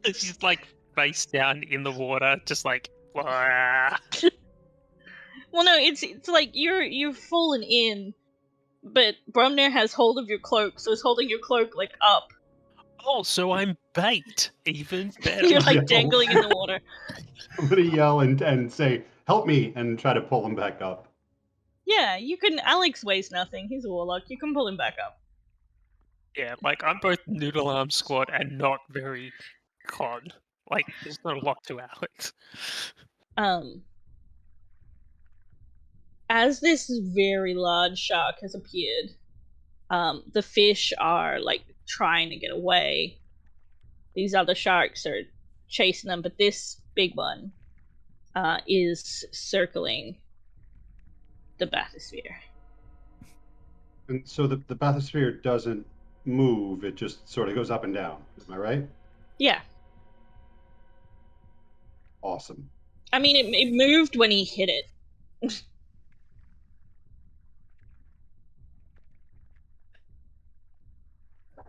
She's like face down in the water, just like. Blah. Well, no, it's like you've fallen in, but Brumnur has hold of your cloak, so he's holding your cloak like up. Oh, so I'm bait. Even better. You're like Yeah. dangling in the water. I'm gonna yell and say, "Help me!" and try to pull him back up. Yeah, you can. Alex weighs nothing. He's a warlock. You can pull him back up. Yeah, like I'm both noodle arm squad and not very con. Like there's not a lot to Alex. As this very large shark has appeared, the fish are like trying to get away. These other sharks are chasing them, but this big one is circling the bathysphere. And so the bathysphere doesn't move; it just sort of goes up and down. Am I right? Yeah, Awesome. I mean it moved when he hit it.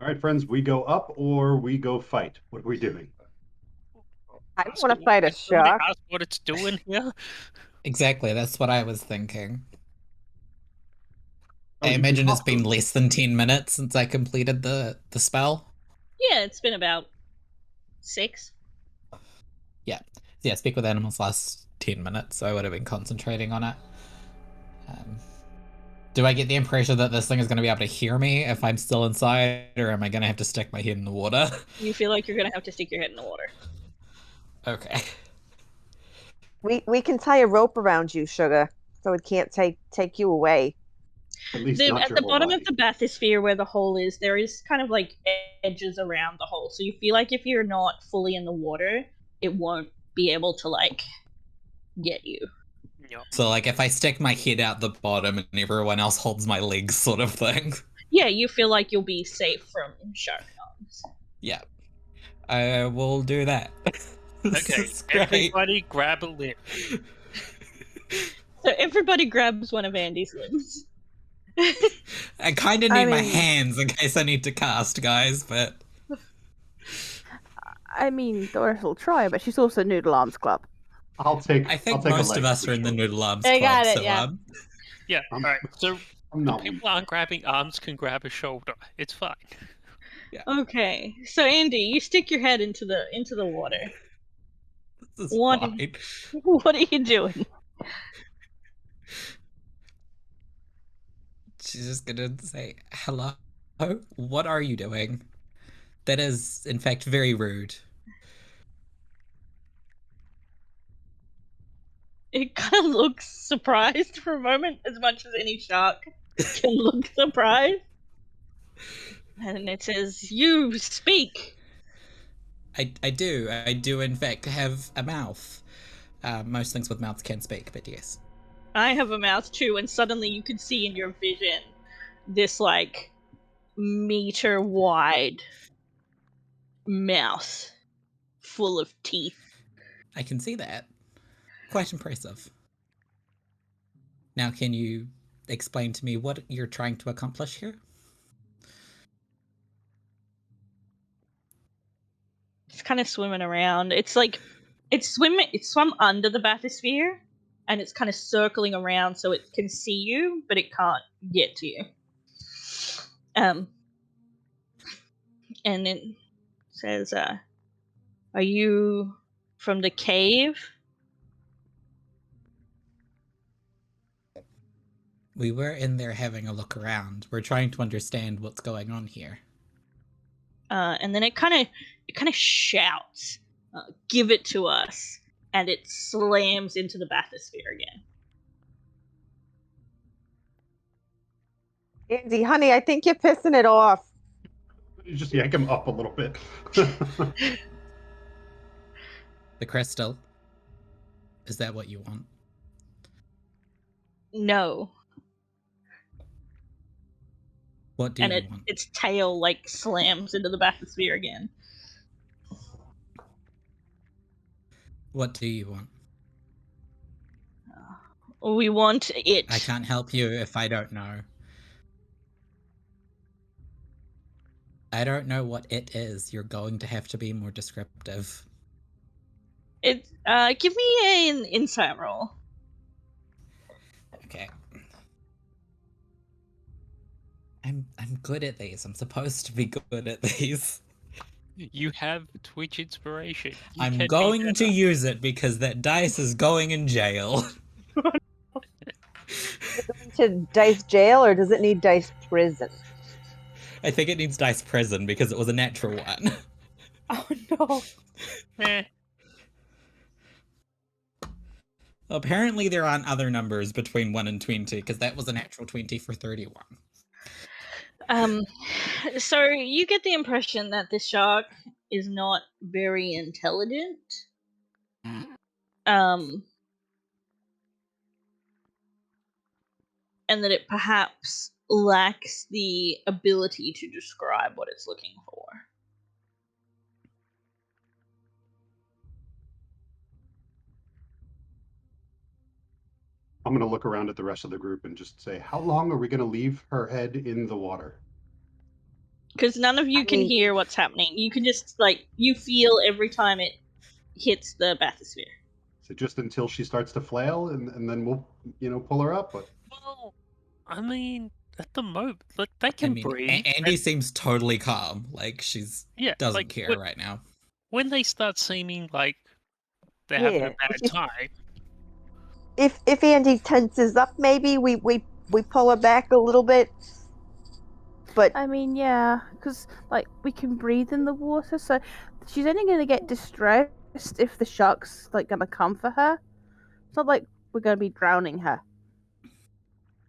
All right, friends, we go up or we go fight. What are we doing? I don't want to fight a Somebody shark. ask what it's doing here. Exactly, that's what I was thinking. Oh, I you can imagine it's talk been to them. less than 10 minutes since I completed the spell. Yeah, it's been about 6. Yeah, speak with animals last 10 minutes, so I would have been concentrating on it. Do I get the impression that this thing is going to be able to hear me if I'm still inside, or am I going to have to stick my head in the water? You feel like you're gonna have to stick your head in the water. Okay. We can tie a rope around you, Sugar, so it can't take you away. At least not At your the whole bottom body. of the bathysphere where the hole is, there is kind of like edges around the hole. So you feel like if you're not fully in the water, it won't be able to like get you. Yep. So, like, if I stick my head out the bottom and everyone else holds my legs, sort of thing. Yeah, you feel like you'll be safe from shark arms. Yeah. I will do that. Okay, This is great. everybody grab a limb. So everybody grabs one of Andie's limbs. I kind of need my mean- hands in case I need to cast, guys, but... I mean, Doris will try, but she's also Noodle Arms Club. I'll take. I think I'll take a most leg of us for are in the sure. Noodle Arms I Club, got it, so, yeah. Yeah, I'm- alright, so I'm not. people aren't grabbing arms can grab a shoulder. It's fine. Okay, so Andie, you stick your head into the water. this is What? fine. What are you doing? She's just gonna say, hello? What are you doing? That is, in fact, very rude. It kind of looks surprised for a moment, as much as any shark can look surprised. And it says, "You speak." I do. I do, in fact, have a mouth. Most things with mouths can speak, but yes. I have a mouth too, and suddenly you can see in your vision this like meter wide mouth full of teeth. I can see that. Quite impressive. Now, can you explain to me what you're trying to accomplish here? It's kind of swimming around. It's like it's swum under the bathysphere, and it's kind of circling around so it can see you, but it can't get to you. And it says, "Are you from the cave?" We were in there having a look around. We're trying to understand what's going on here. And then it kind of shouts, "Give it to us!" And it slams into the bathysphere again. Andie, honey, I think you're pissing it off. You just yank him up a little bit. The crystal. Is that what you want? No. What do And you want? its tail like slams into the bathysphere again. What do you want? We want it. I can't help you if I don't know. I don't know what it is. You're going to have to be more descriptive. It. Give me an insight roll. Okay. I'm good at these. I'm supposed to be good at these. You have Twitch inspiration. You I'm can be going to better. use it because that dice is going in jail. To dice jail, or does it need dice prison? I think it needs dice prison because it was a natural one. Oh no. Eh, Apparently there aren't other numbers between 1 and 20 because that was a natural 20 for 31. So you get the impression that this shark is not very intelligent. And that it perhaps lacks the ability to describe what it's looking for. I'm going to look around at the rest of the group and just say, how long are we going to leave her head in the water? Because none of you can hear what's happening. You can just, like, you feel every time it hits the bathysphere. So just until she starts to flail, and then we'll, pull her up. But well, I mean, at the moment, like, they can breathe. Andie seems totally calm. Like, she's doesn't care right now. When they start seeming, like, they're having a Yeah. bad time. If Andie tenses up, maybe we pull her back a little bit. But I mean, yeah, because like we can breathe in the water, so she's only going to get distressed if the shark's like going to come for her. It's not like we're going to be drowning her.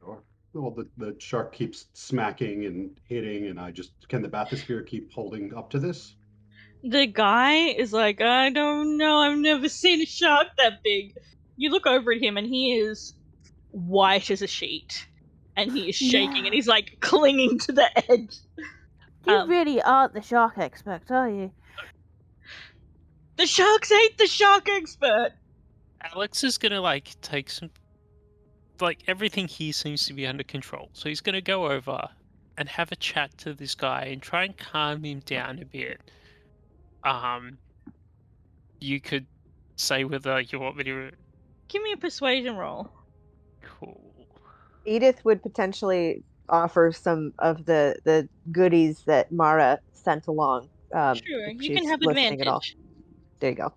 Sure. Well, the shark keeps smacking and hitting, and can the bathysphere keep holding up to this? The guy is like, I don't know, I've never seen a shark that big. You look over at him and he is white as a sheet. And he is shaking and he's like clinging to the edge. You really aren't the shark expert, are you? The sharks ain't the shark expert! Alex is gonna like take some, like everything here seems to be under control. So he's gonna go over and have a chat to this guy and try and calm him down a bit. You could say whether you want me to. Give me a persuasion roll. Cool. Edith would potentially offer some of the goodies that Mara sent along. Sure, if you can she's have listening at all. advantage. There you go.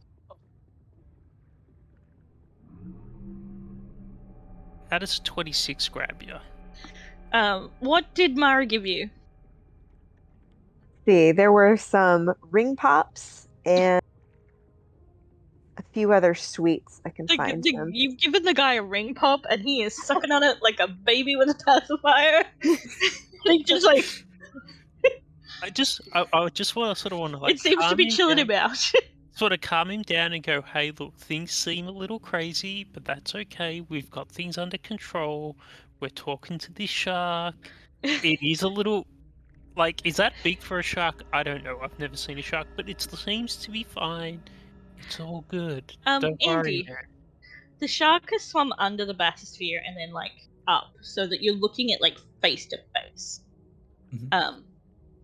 How does 26 grab you? What did Mara give you? See, there were some ring pops and a few other sweets. I can find them. You've given the guy a ring pop and he is sucking on it like a baby with a pacifier. He just like I just want to like. it seems to be chilling him out. Sort of calm him down and go, hey, look, things seem a little crazy, but that's okay. We've got things under control. We're talking to this shark. It is a little, like, is that big for a shark? I don't know. I've never seen a shark, but it seems to be fine. It's all good. Don't worry. Andie, the shark has swum under the bathysphere and then like up, so that you're looking at like face to face. Mhm.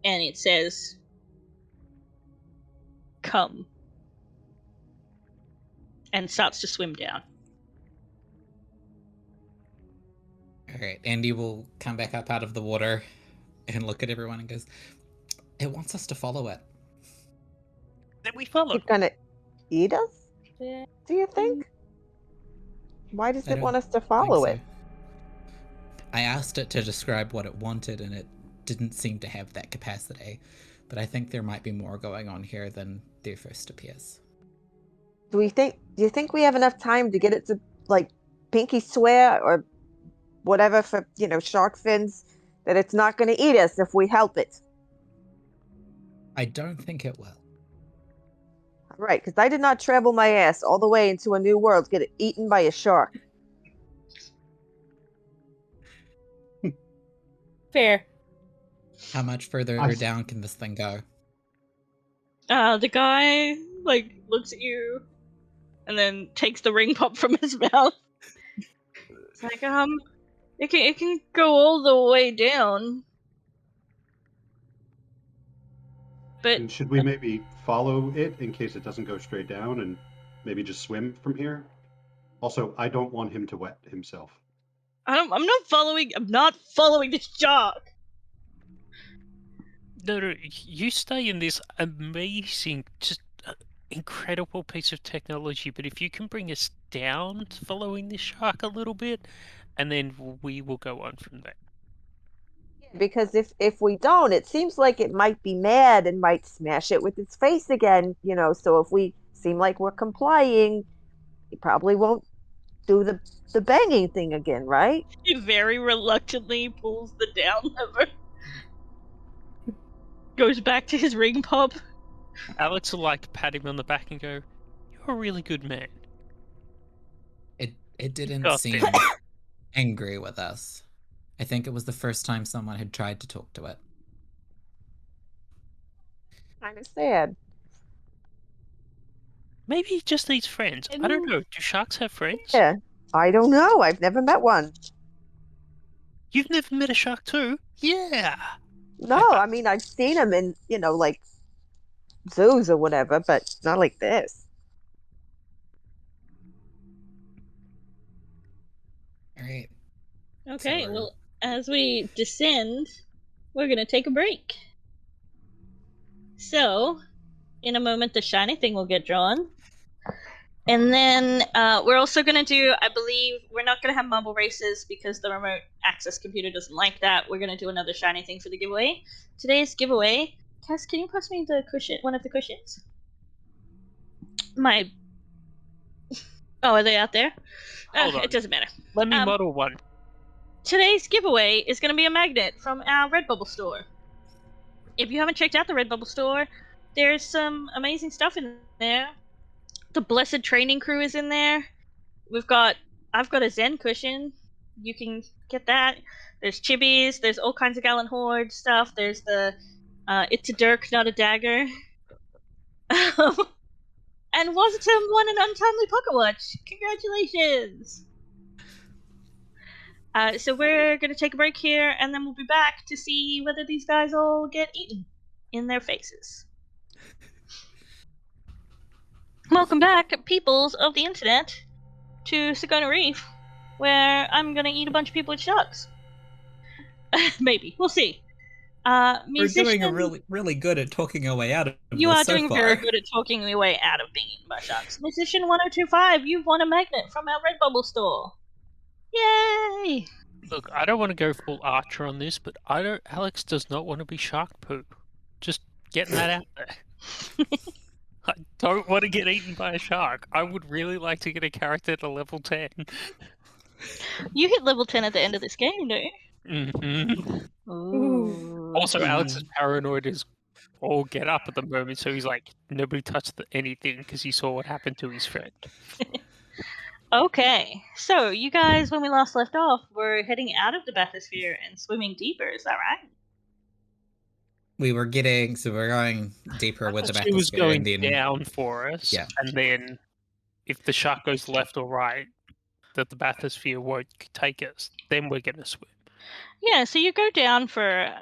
And it says, "Come," and starts to swim down. Alright, Andie will come back up out of the water and look at everyone and goes, it wants us to follow it. Then we follow. It's gonna eat us? Yeah. Do you think? Why does I it want don't us to think follow so. it? I asked it to describe what it wanted, and it didn't seem to have that capacity. But I think there might be more going on here than there first appears. Do you think we have enough time to get it to like pinky swear or whatever for shark fins that it's not going to eat us if we help it? I don't think it will. Right, because I did not travel my ass all the way into a new world to get it eaten by a shark. Fair. How much further down can this thing go? The guy like looks at you, and then takes the ring pop from his mouth. It's like it can go all the way down. But And should we maybe follow it in case it doesn't go straight down and maybe just swim from here? Also, I don't want him to wet himself. I'm not following this shark. No, you stay in this amazing, just incredible piece of technology, but if you can bring us down following this shark a little bit, and then we will go on from there. Because if we don't, it seems like it might be mad and might smash it with its face again, so if we seem like we're complying, it probably won't do the banging thing again, right? He very reluctantly pulls the down lever. Goes back to his ring pop. Alex will like pat him on the back and go, "You're a really good man." It didn't got seem this. angry with us. I think it was the first time someone had tried to talk to it. Kind of sad. Maybe he just needs friends. I don't know. Do sharks have friends? Yeah, I don't know. I've never met one. You've never met a shark too? Yeah. No, I mean I've seen them in like zoos or whatever, but not like this. All right. Okay, So- well, as we descend, we're gonna take a break. So, in a moment, the shiny thing will get drawn, And then we're also going to do, I believe, we're not going to have marble races because the remote access computer doesn't like that. We're going to do another shiny thing for the giveaway. Today's giveaway, Cass, can you pass me the cushion, one of the cushions? Oh, are they out there? Hold on. It doesn't matter. Let me model one. Today's giveaway is going to be a magnet from our Redbubble store. If you haven't checked out the Redbubble store, there's some amazing stuff in there. The Blessed Training Crew is in there. I've got a Zen cushion. You can get that. There's chibis. There's all kinds of Gallant Horde stuff. There's the It's a Dirk, Not a Dagger. And Washington won an Untimely Pocket Watch. Congratulations! So we're going to take a break here, and then we'll be back to see whether these guys all get eaten in their faces. Welcome back, peoples of the internet, to Soguna Reef, where I'm going to eat a bunch of people with sharks. Maybe. We'll see. We're doing a really good at talking our way out of this You are so doing far. very good at talking your way out of being eaten by sharks. Musician 1025, you've won a magnet from our Redbubble store. Yay! Look, I don't want to go full Archer on this, but Alex does not want to be shark poo. Just getting that out there. I don't want to get eaten by a shark. I would really like to get a character to level 10. You hit level 10 at the end of this game, don't you? Mm-hmm. Ooh. Also, Alex's paranoid is all get up at the moment, so he's like, nobody touched anything because he saw what happened to his friend. Okay, so you guys, when we last left off, were heading out of the bathysphere and swimming deeper, is that right? We're going deeper with the bathysphere. She was going and then... down for us, and then if the shark goes left or right, that the bathysphere won't take us, then we're going to swim. Yeah, so you go down for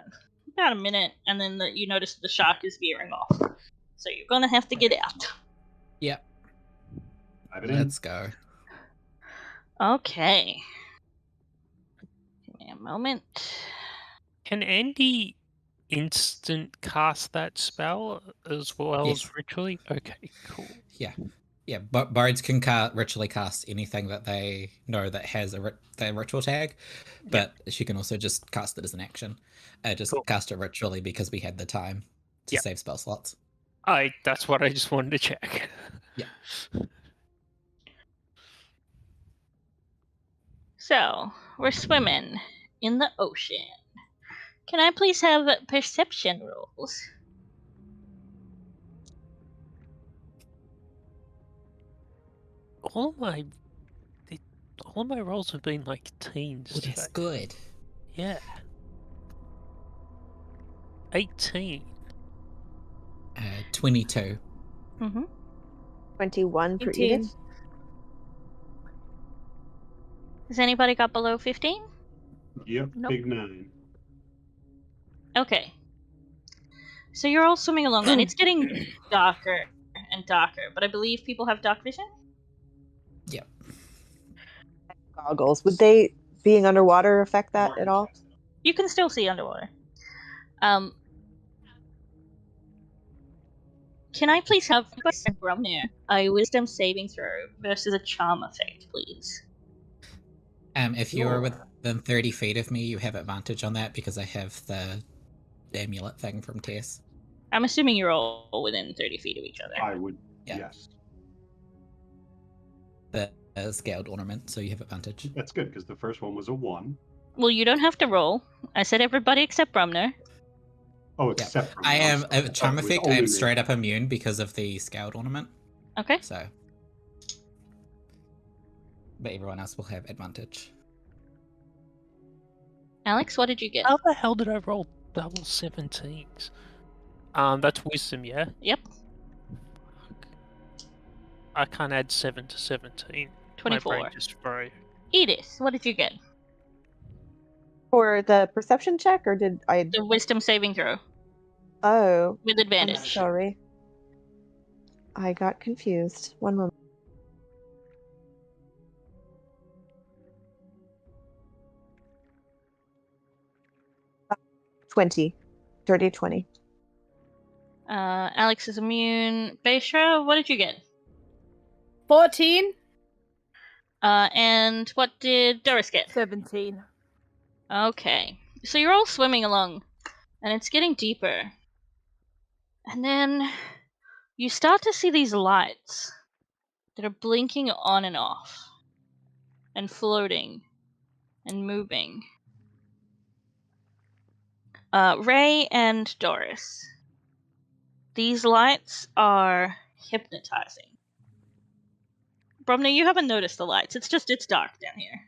about a minute, and then you notice the shark is veering off. So you're going to have to get out. Yep. Let's go. Okay. Give me a moment. Can Andie instant cast that spell as well as ritually? Okay, cool. Yeah, but bards can ritually cast anything that they know that has their ritual tag, but she can also just cast it as an action. Cast it ritually because we had the time to save spell slots. That's what I just wanted to check. Yeah. So, we're swimming in the ocean. Can I please have perception rolls? All of my rolls have been like teens. Oh, that's good. Yeah. 18. 22. 21 for 18. Edith. Has anybody got below 15? Yep, Nope. big 9. Okay. So you're all swimming along, and it's getting darker and darker, but I believe people have dark vision? Yep. Goggles. Would they, being underwater, affect that at all? You can still see underwater. Can I please have Brumnur a wisdom saving throw versus a charm effect, please? If you're within 30 feet of me, you have advantage on that because I have the amulet thing from Tess. I'm assuming you're all within 30 feet of each other. I would, yes. The scaled ornament, so you have advantage. That's good, because the first one was a 1. Well, you don't have to roll. I said everybody except Brumnur. Oh, except for I am a charm it was effect. I only am me. straight up immune because of the scaled ornament. Okay. So, but everyone else will have advantage. Alex, what did you get? How the hell did I roll double 17s? That's wisdom, yeah? Yep. I can't add 7 to 17. 24. My brain just froze. Edith, what did you get? For the perception check, or did I? The wisdom saving throw. Oh. With advantage. I'm sorry. I got confused. One moment. Uh, 20. Dirty 20. Alex is immune. Baeshra, what did you get? 14. And what did Doris get? 17. Okay. So you're all swimming along, and it's getting deeper. And then you start to see these lights that are blinking on and off, and floating, and moving. Ray and Doris. These lights are hypnotizing. Brumnur, you haven't noticed the lights. It's dark down here.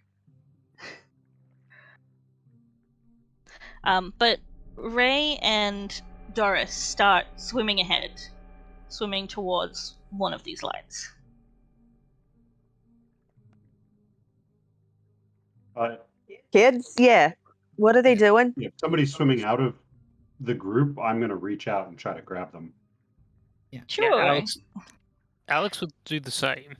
But Ray and Doris start swimming ahead, swimming towards one of these lights. Kids, yeah. What are they doing? If somebody's swimming out of the group, I'm going to reach out and try to grab them. Sure. Yeah, Alex would do the same.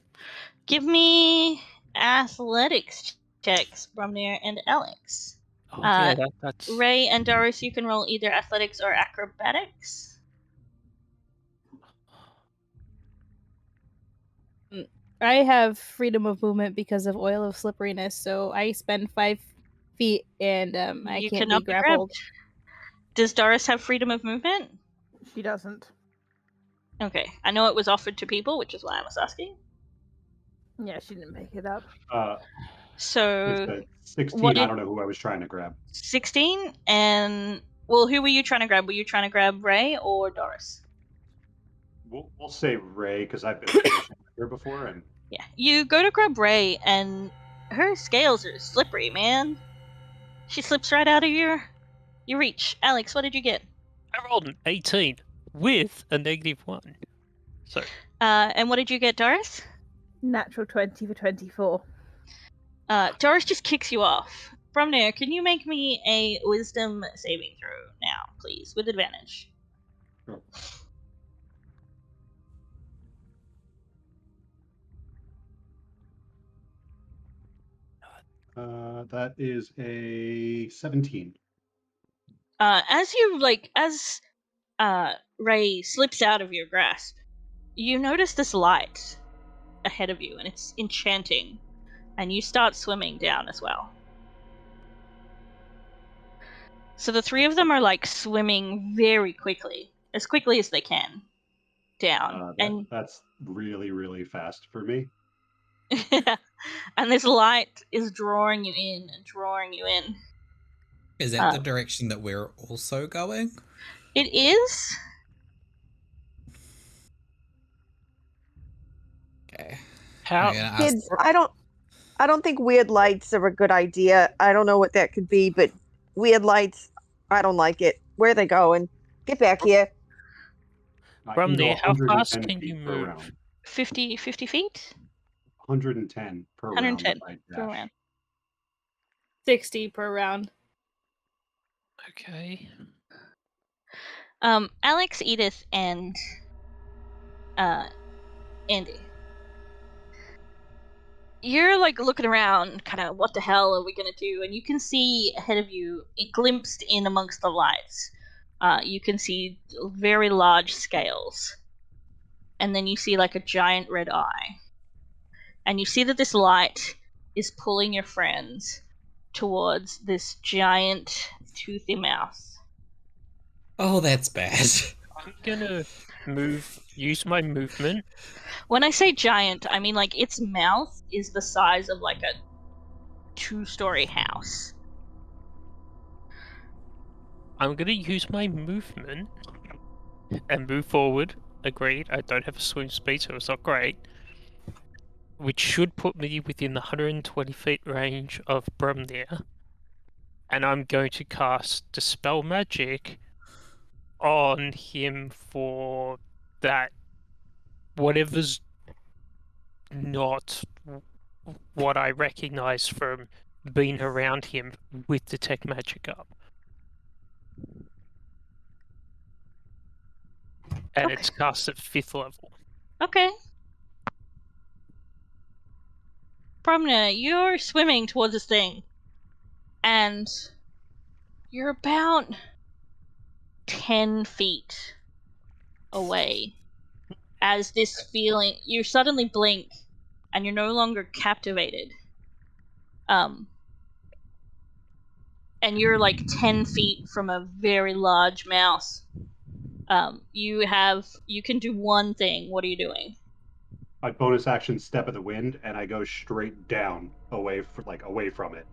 Give me athletics checks, Brumnur and Alex. Oh, yeah, that's... Ray and Doris, you can roll either athletics or acrobatics. I have freedom of movement because of oil of slipperiness, so I spend 5 feet and I You can't cannot be grappled. Does Doris have freedom of movement? She doesn't. Okay, I know it was offered to people, which is why I was asking. Yeah, she didn't pick it up. So It's a 16. what I did- don't know who I was trying to grab. 16, and well, who were you trying to grab? Were you trying to grab Ray or Doris? We'll say Ray because I've been here before, and Yeah, you go to grab Ray, and her scales are slippery, man. She slips right out of your reach. Alex, what did you get? I rolled an 18 with a -1. So And what did you get, Doris? Natural 20 for 24. Doris just kicks you off. Brumnur, can you make me a wisdom saving throw now, please, with advantage? Sure. That is a 17. As Ray slips out of your grasp, you notice this light ahead of you, and it's enchanting, and you start swimming down as well. So the three of them are like swimming very quickly as they can, down, and That's really, really fast for me. and this light is drawing you in and drawing you in. Is that the direction that we're also going? It is. Okay. how? Kids, I don't think weird lights are a good idea. I don't know what that could be, but weird lights, I don't like it. Where are they going? Get back here. From there, how fast 110 can feet you per move? round. 50 feet? 110 per round. 110 if I per dash. round. 60 per round. Okay. Alex, Edith, and Andie. You're like looking around, kind of, what the hell are we gonna do? And you can see ahead of you, glimpsed in amongst the lights, you can see very large scales. And then you see like a giant red eye. And you see that this light is pulling your friends towards this giant toothy mouth. Oh, that's bad. I'm gonna use my movement. When I say giant, I mean like its mouth is the size of like a 2-story house. I'm gonna use my movement and move forward. Agreed. I don't have a swim speed, so it's not great. Which should put me within the 120 feet range of Brumnur. And I'm going to cast Dispel Magic on him for that. Whatever's not what I recognize from being around him with Detect Magic up. And it's cast at 5th level. Okay. Brumnur, you're swimming towards this thing. And you're about 10 feet away. As this feeling, you suddenly blink, and you're no longer captivated. And you're like 10 feet from a very large mouse. You can do one thing. What are you doing? My bonus action, Step of the Wind, and I go straight down away from it.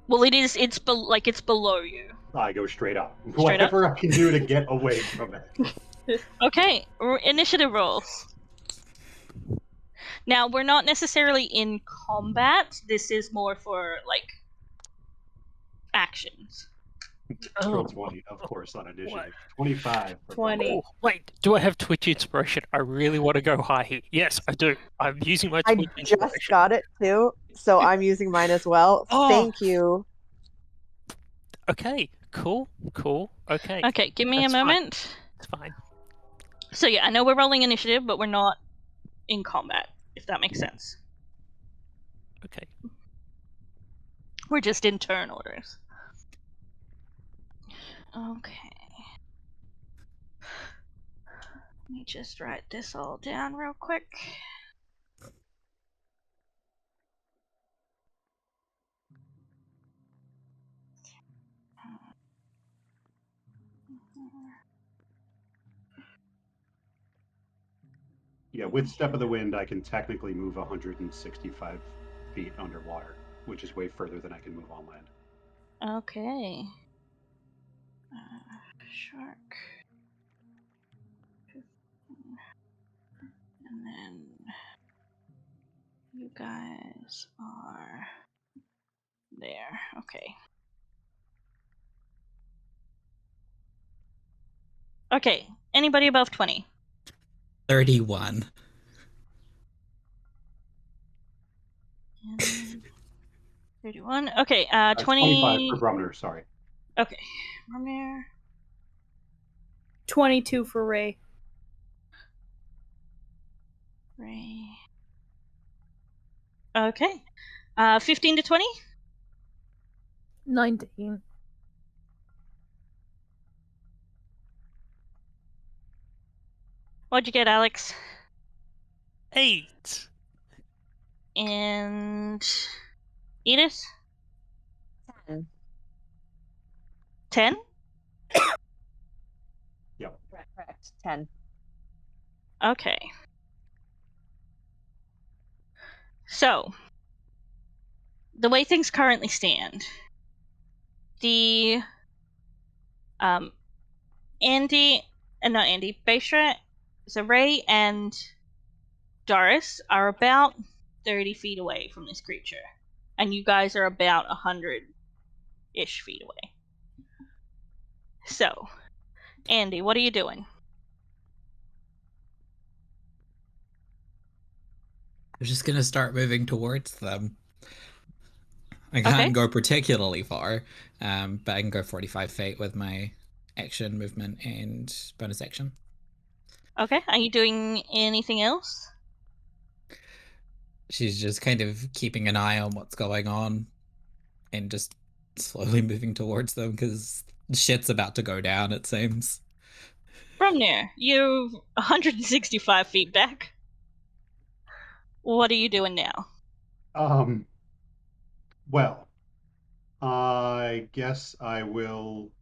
Well, it's below you. I go straight up. Straight up? Whatever I can do to get away from it. Okay, initiative rolls. Now, we're not necessarily in combat. This is more for, like, actions. Natural 20, of course, on initiative. 25. For 20. Oh, wait, do I have Twitch inspiration? I really want to go high here. Yes, I do. I'm using my I Twitch just inspiration. got it too, so I'm using mine as well. Oh. Thank you. Okay, cool. Okay. Okay, give me That's a fine. moment. It's fine. So yeah, I know we're rolling initiative, but we're not in combat, if that makes sense. Okay. We're just in turn orders. Okay. Let me just write this all down real quick. Yeah, with Step of the Wind, I can technically move 165 feet underwater, which is way further than I can move on land. Okay. Shark. And then you guys are there. Okay. Okay. Anybody above 20? 31. 31. Okay. 25 20. for Brumnur, sorry. Okay. Brumnur. 22 for Ray. Ray. Okay. 15 to 20? 19. What'd you get, Alex? 8. And Edith? 10. 10? Yep. Correct. 10. Okay. So, the way things currently stand, the Baeshra, so Ray and Dorys are about 30 feet away from this creature, and you guys are about 100-ish feet away. So, Andie, what are you doing? I'm just gonna start moving towards them. I can't go particularly far, but I can go 45 feet with my action, movement, and bonus action. Okay, are you doing anything else? She's just kind of keeping an eye on what's going on and just slowly moving towards them because shit's about to go down, it seems. Brumnur, you're 165 feet back. What are you doing now? Well, I guess I will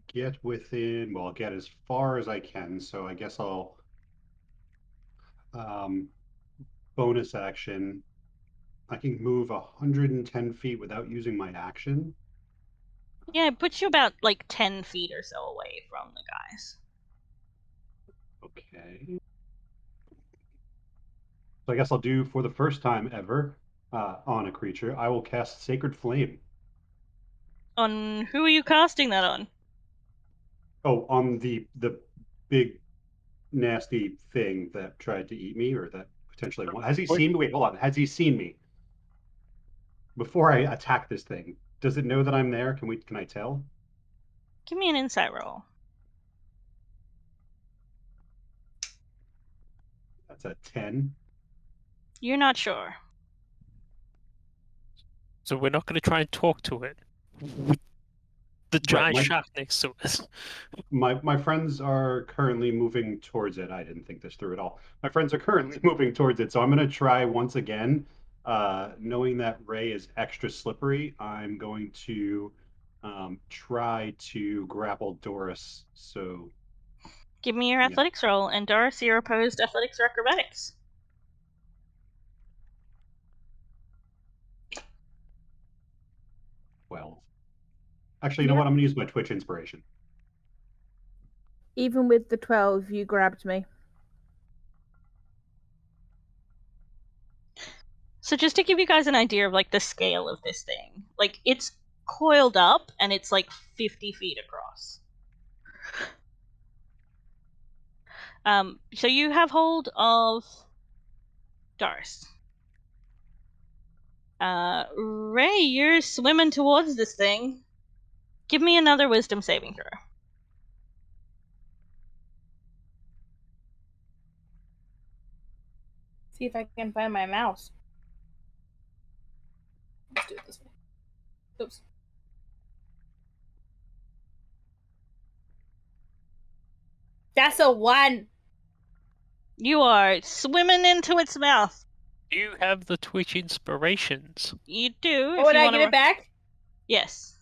get within, well, I'll get as far as I can, so I guess I'll bonus action. I can move 110 feet without using my action. Yeah, it puts you about like 10 feet or so away from the guys. Okay. So I guess I'll do, for the first time ever on a creature, I will cast Sacred Flame. On who are you casting that on? Oh, on the big nasty thing that tried to eat me, or that potentially has he seen me? Wait, hold on. Has he seen me? Before I attack this thing, does it know that I'm there? Can I tell? Give me an insight roll. That's a 10. You're not sure. So we're not going to try and talk to it. The giant my- shark next to us. My friends are currently moving towards it. I didn't think this through at all. My friends are currently moving towards it, so I'm going to try once again. Knowing that Ray is extra slippery, I'm going to try to grapple Dorys. So Give me your athletics roll, and Dorys, you're opposed athletics or acrobatics. 12. Actually, you know what? I'm going to use my Twitch inspiration. Even with the 12, you grabbed me. So just to give you guys an idea of like the scale of this thing, like it's coiled up and it's like 50 feet across. So you have hold of Dorys. Ray, you're swimming towards this thing. Give me another wisdom saving throw. See if I can find my mouse. Let's do it this way. Oops. That's a 1. You are swimming into its mouth. You have the Twitch inspirations. You do. Oh, would I get it back? Yes.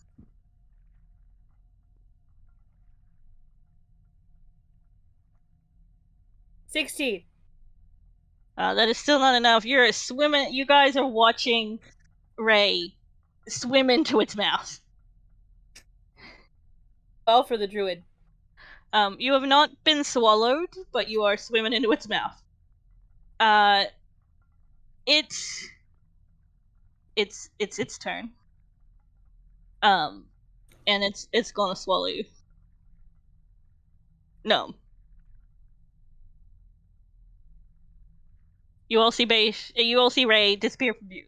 $16. That is still not enough. You're swimming. You guys are watching Ray swim into its mouth. Well, for the druid. You have not been swallowed, but you are swimming into its mouth. It's its turn. And it's gonna swallow you. No. You all see Ray disappear from view.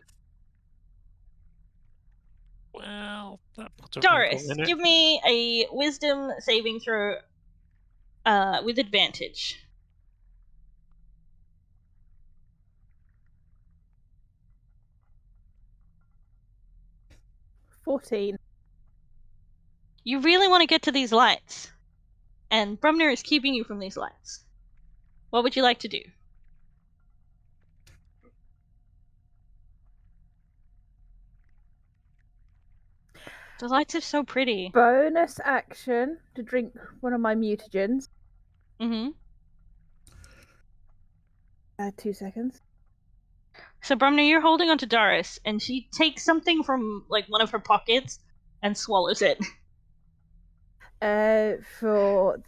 Well, that puts a wrinkle Dorys, in it. give me a wisdom saving throw with advantage. $14. You really want to get to these lights, and Brumnur is keeping you from these lights. What would you like to do? The lights are so pretty. Bonus action to drink one of my mutagens. Mm-hmm. 2 seconds. So Brumnur, you're holding onto Dorys, and she takes something from like one of her pockets and swallows it. For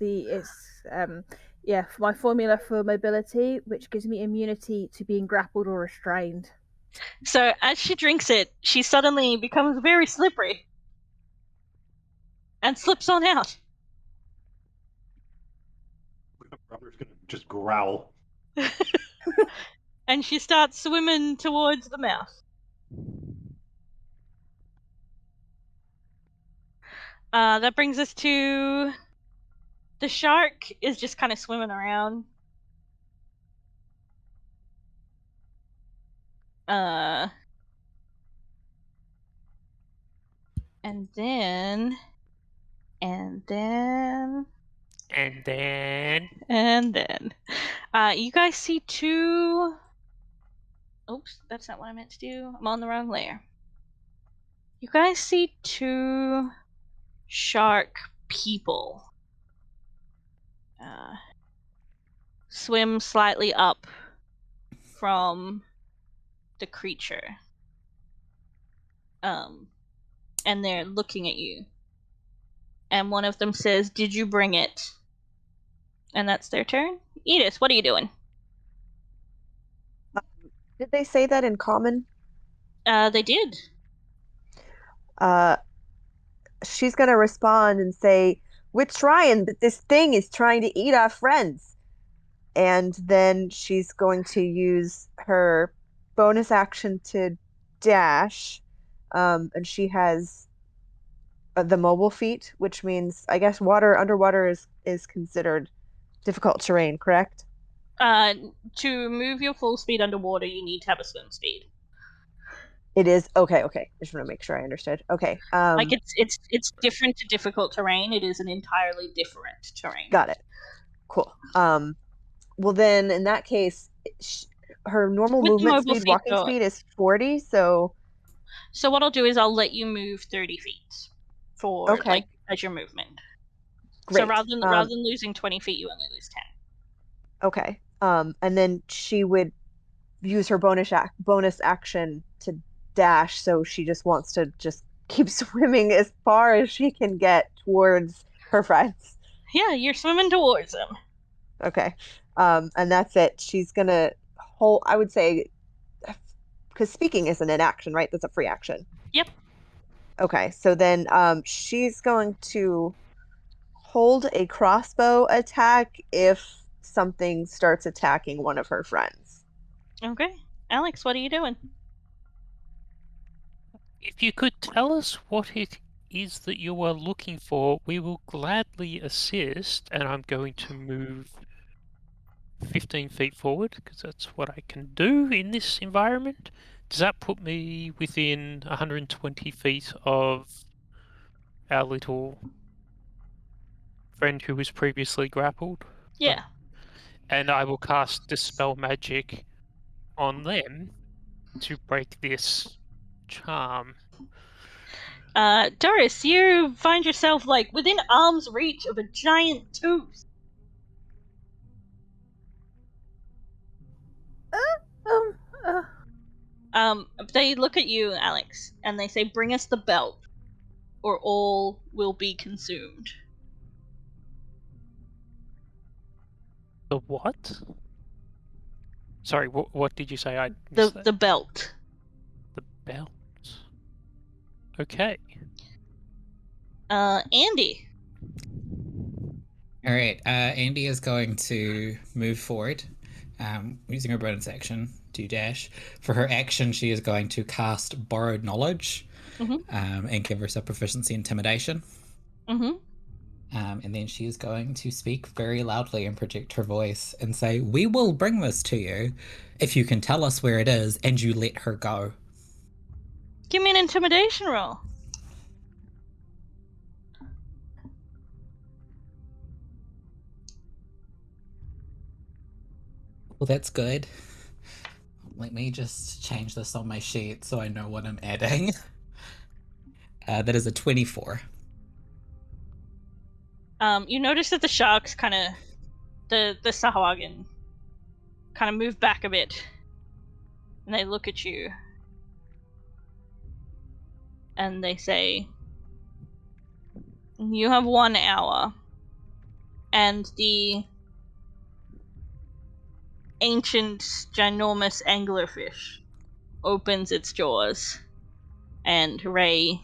my formula for mobility, which gives me immunity to being grappled or restrained. So as she drinks it, she suddenly becomes very slippery and slips on out. Brumner's going to just growl. And she starts swimming towards the mouth. That brings us to the shark is just kind of swimming around. And then you guys see two. Oops, that's not what I meant to do. I'm on the wrong layer. You guys see two shark people swim slightly up from the creature. And they're looking at you. And one of them says, "Did you bring it?" And that's their turn. Edith, what are you doing? Did they say that in common? They did. She's going to respond and say, "We're trying, but this thing is trying to eat our friends." And then she's going to use her bonus action to dash. And she has the mobile feat, which means, I guess, underwater is considered difficult terrain, correct? To move your full speed underwater, you need to have a swim speed. It is okay. I just want to make sure I understood. Okay. Like it's different to difficult terrain. It is an entirely different terrain. Got it. Cool. Well then, in that case, her normal With the movement mobile speed, feet, walking though. speed is 40. So what I'll do is I'll let you move 30 feet for Okay. as your movement. great. So rather than losing 20 feet, you only lose 10. Okay. And then she would use her bonus action to dash. So she just wants to just keep swimming as far as she can get towards her friends. Yeah, you're swimming towards them. Okay. And that's it. She's gonna hold. I would say, because speaking isn't an action, right? That's a free action. Yep. Okay. So then, she's going to hold a crossbow attack if something starts attacking one of her friends. Okay. Alex, what are you doing? If you could tell us what it is that you are looking for, we will gladly assist, and I'm going to move 15 feet forward, because that's what I can do in this environment. Does that put me within 120 feet of our little friend who was previously grappled? Yeah. And I will cast Dispel Magic on them to break this charm. Doris, you find yourself within arm's reach of a giant tooth. They look at you, Alex, and they say, "Bring us the belt, or all will be consumed." The what? Sorry, what did you say? I missed that. The belt. The belt. Okay. Andie. All right. Andie is going to move forward, using her bonus action to dash. For her action, she is going to cast Borrowed Knowledge, and give herself proficiency intimidation. And then she is going to speak very loudly and project her voice and say, "We will bring this to you if you can tell us where it is and you let her go." Give me an intimidation roll. Well, that's good. Let me just change this on my sheet so I know what I'm adding. That is a 24. You notice that the sharks kind of, the Sahuagin, kind of move back a bit, and they look at you, and they say, "You have 1 hour, and the ancient, ginormous anglerfish opens its jaws, and Ray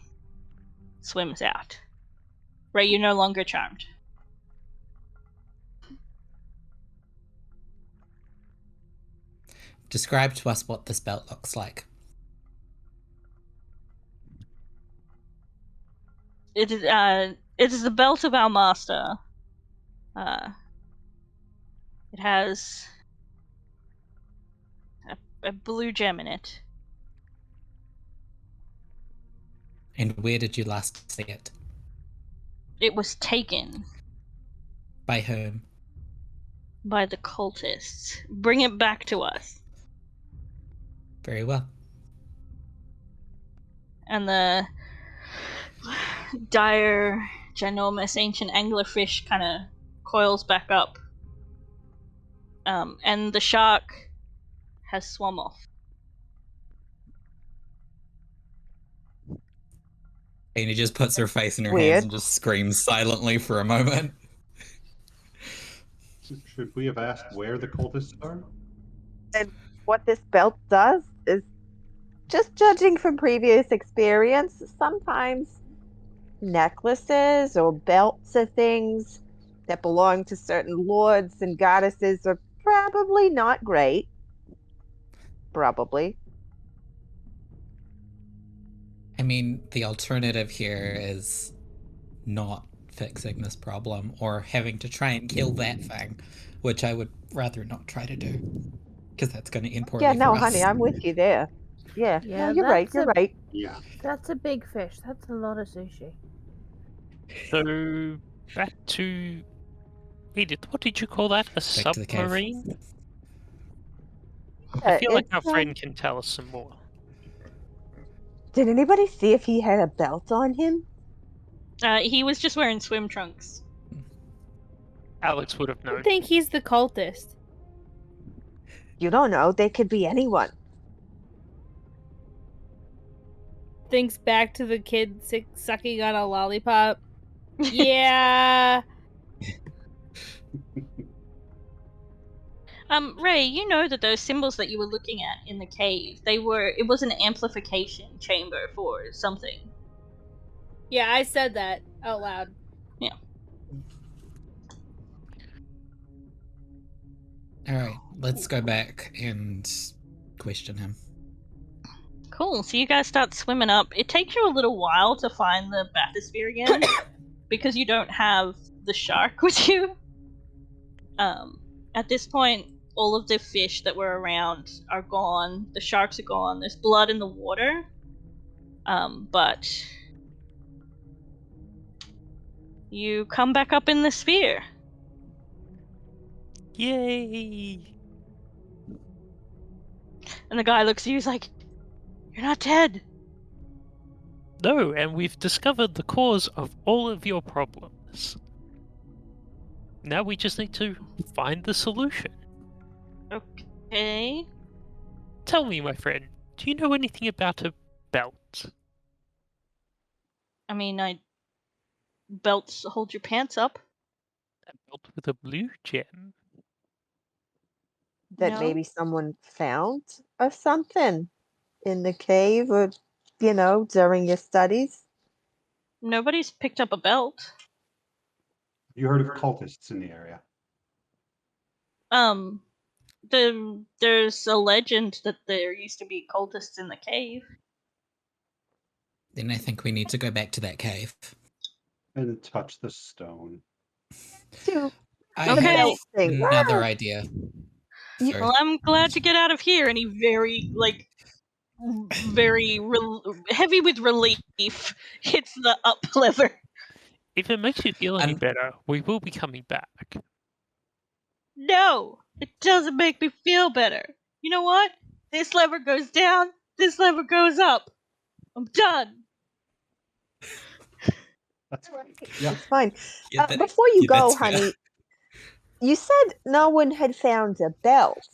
swims out. Ray, you're no longer charmed." Describe to us what this belt looks like. It is the belt of our master. It has a blue gem in it. And where did you last see it? It was taken By whom? by the cultists. Bring it back to us. Very well. And the dire, ginormous, ancient anglerfish kind of coils back up. And the shark has swum off. And he just puts her face in her Weird. hands and just screams silently for a moment. Should we have asked where the cultists are? And what this belt does is, just judging from previous experience, sometimes necklaces or belts of things that belong to certain lords and goddesses are probably not great. Probably. I mean, the alternative here is not fixing this problem or having to try and kill that thing, which I would rather not try to do, because that's going to end poorly Yeah, no, for us. honey, I'm with you there. Yeah. Yeah, No, you're right. You're right. Yeah. That's a big fish. That's a lot of sushi. So, back to Edith. What did you call that? A Back to the cave. submarine? I feel like our friend can tell us some more. Did anybody see if he had a belt on him? He was just wearing swim trunks. Alex would have I known. think he's the cultist. You don't know. They could be anyone. Thinks back to the kid sucking on a lollipop. Yeah. Ray, you know that those symbols that you were looking at in the cave, it was an amplification chamber for something. Yeah, I said that out loud. Yeah. Alright, let's go back and question him. Cool. So you guys start swimming up. It takes you a little while to find the bathysphere again because you don't have the shark with you. At this point, all of the fish that were around are gone. The sharks are gone. There's blood in the water. But you come back up in the sphere. Yay! And the guy looks at you, he's like, "You're not dead." No, and we've discovered the cause of all of your problems. Now we just need to find the solution. Okay. Tell me, my friend, do you know anything about a belt? I mean, belts hold your pants up. A belt with a blue gem? That No. maybe someone found or something in the cave or, during your studies. Nobody's picked up a belt. You heard of cultists in the area? There's a legend that there used to be cultists in the cave. Then I think we need to go back to that cave. And touch the stone. Dude, I Okay. have belt thing. another idea. Sorry. Well, I'm glad to get out of here. And he very heavy with relief hits the up lever. If it makes you feel any better, we will be coming back. No, it doesn't make me feel better. You know what? This lever goes down, this lever goes up. I'm done. That's yeah. It's fine. Yeah, Before you go, that's fair. honey, you said no one had found a belt.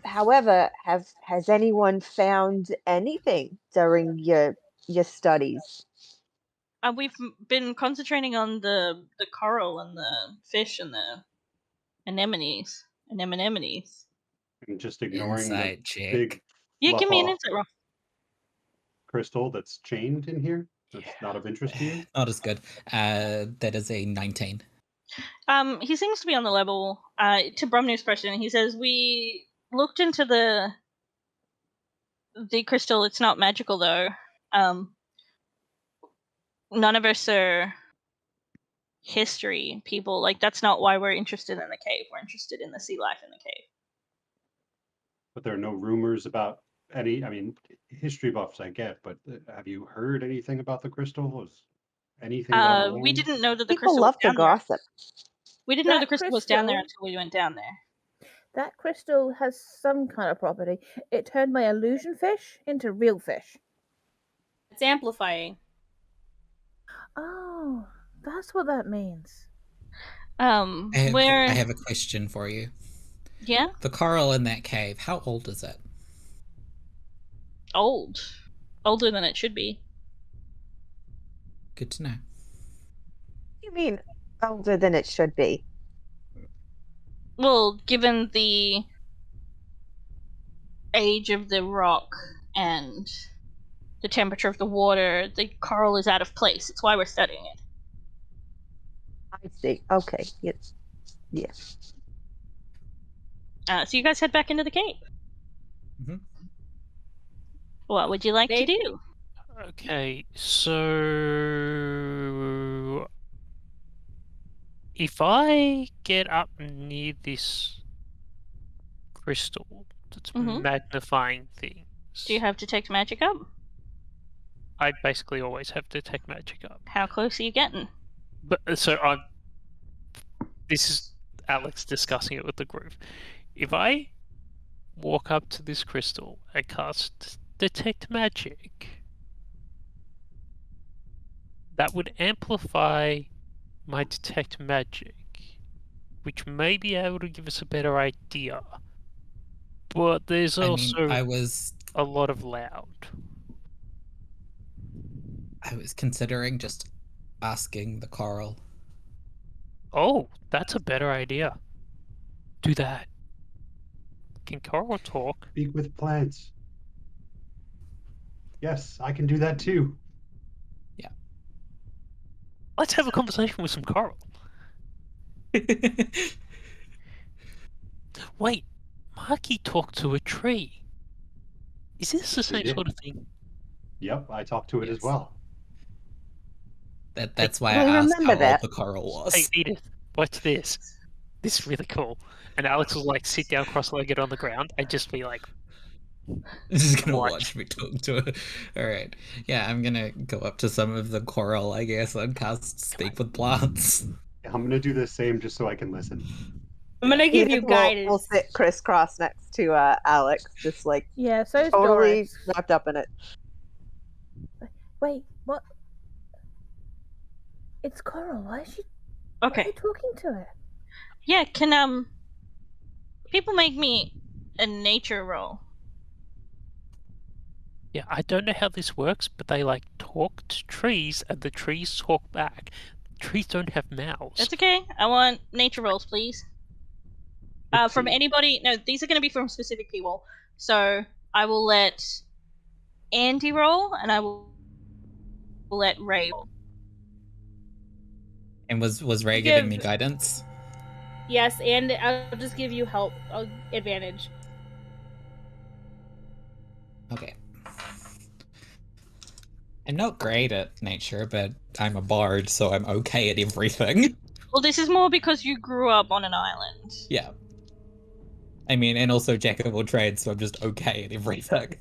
However, has anyone found anything during your studies? We've been concentrating on the coral and the fish and the anemones. And just ignoring Insight the check. big Yeah, give me an fluff-off insight roll. crystal that's chained in here. That's not of interest to you. Not as good. That is a 19. He seems to be on the level. To Brumnur's question, he says we looked into the crystal. It's not magical though. None of us are history people. Like, that's not why we're interested in the cave. We're interested in the sea life in the cave. But there are no rumors about any. I mean, history buffs I get, but have you heard anything about the crystal? Was anything about We didn't know that the People crystal love was to down there. gossip. We didn't know the That crystal was down there crystal- until we went down there. That crystal has some kind of property. It turned my illusion fish into real fish. It's amplifying. Oh, that's what that means. I Where? have a question for you. Yeah, The coral in that cave, how old is it? older than it should be. Good to know. What do you mean older than it should be? Well, given the age of the rock and the temperature of the water, the coral is out of place. It's why we're studying it. I see. Okay. Yes. Yes. So you guys head back into the cave. Mhm. What would you like to do? Okay, so if I get up near this crystal that's Mhm. magnifying thing, Do you have Detect Magic up? I basically always have Detect Magic up. How close are you getting? But this is Alex discussing it with the group. If I walk up to this crystal and cast Detect Magic, that would amplify my Detect Magic, which may be able to give us a better idea. But there's also I was a lot of loud. I was considering just asking the coral. Oh, that's a better idea. Do that. Can coral talk? Speak with plants. Yes, I can do that too. Let's have a conversation with some coral. Wait, Marky talked to a tree. Is this the same did. sort of thing? Yep, I talked to it as Yes. well. That's why I I asked remember how that. old the coral Hey, was. Edith, watch this. This is really cool. And Alex will like sit down cross-legged on the ground and just be like, Just gonna Watch. watch me talk to it. Alright. Yeah, I'm gonna go up to some of the coral, I guess, and cast Speak with Plants. I'm gonna do the same just so I can listen. I'm gonna give you Edith guidance. will sit crisscross next to Alex, just like Yeah, so is totally Doris. wrapped up in it. Wait, what? It's Coral. Why is she? Why are Okay. you talking to her? Yeah, can people make me a nature roll? yeah, I don't know how this works, but they like talk to trees and the trees talk back. Trees don't have mouths. That's okay. I want nature rolls, please. From anybody. No, these are going to be from specific people. So I will let Andie roll, and I will let Ray roll. And was Ray Give- giving me guidance? Yes, and I'll just give you help. Advantage. Okay. I'm not great at nature, but I'm a bard, so I'm okay at everything. Well, this is more because you grew up on an island. Yeah. I mean, and also jack of all trades, so I'm just okay at everything.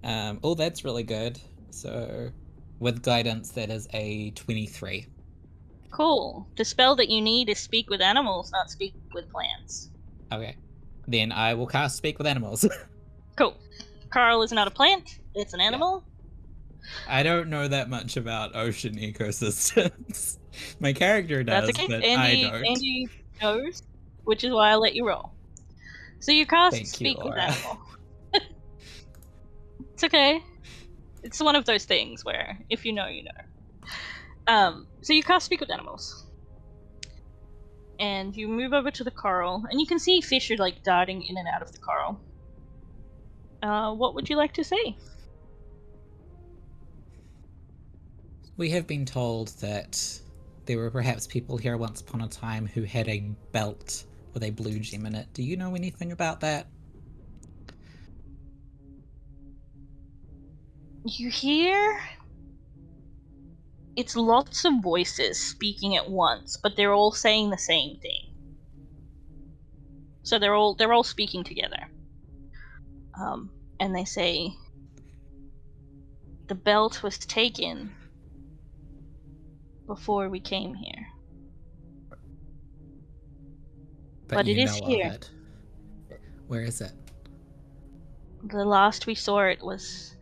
Oh, that's really good. So, with guidance, that is a 23. Cool. The spell that you need is Speak with Animals, not Speak with Plants. Okay. Then I will cast Speak with Animals. Cool. Carl is not a plant, it's an animal. I don't know that much about ocean ecosystems. My character does, That's okay. but Andie, I don't. Andie knows, which is why I let you roll. So you cast Thank you, Speak with Laura. Animal. It's okay. It's one of those things where if you know, you know. So you cast Speak with Animals. And you move over to the coral, and you can see fish are like darting in and out of the coral. What would you like to say? We have been told that there were perhaps people here once upon a time who had a belt with a blue gem in it. Do you know anything about that? You hear it's lots of voices speaking at once, but they're all saying the same thing. So they're all speaking together. And they say the belt was taken before we came here. But you it is know here. of it. Where is it? The last we saw it was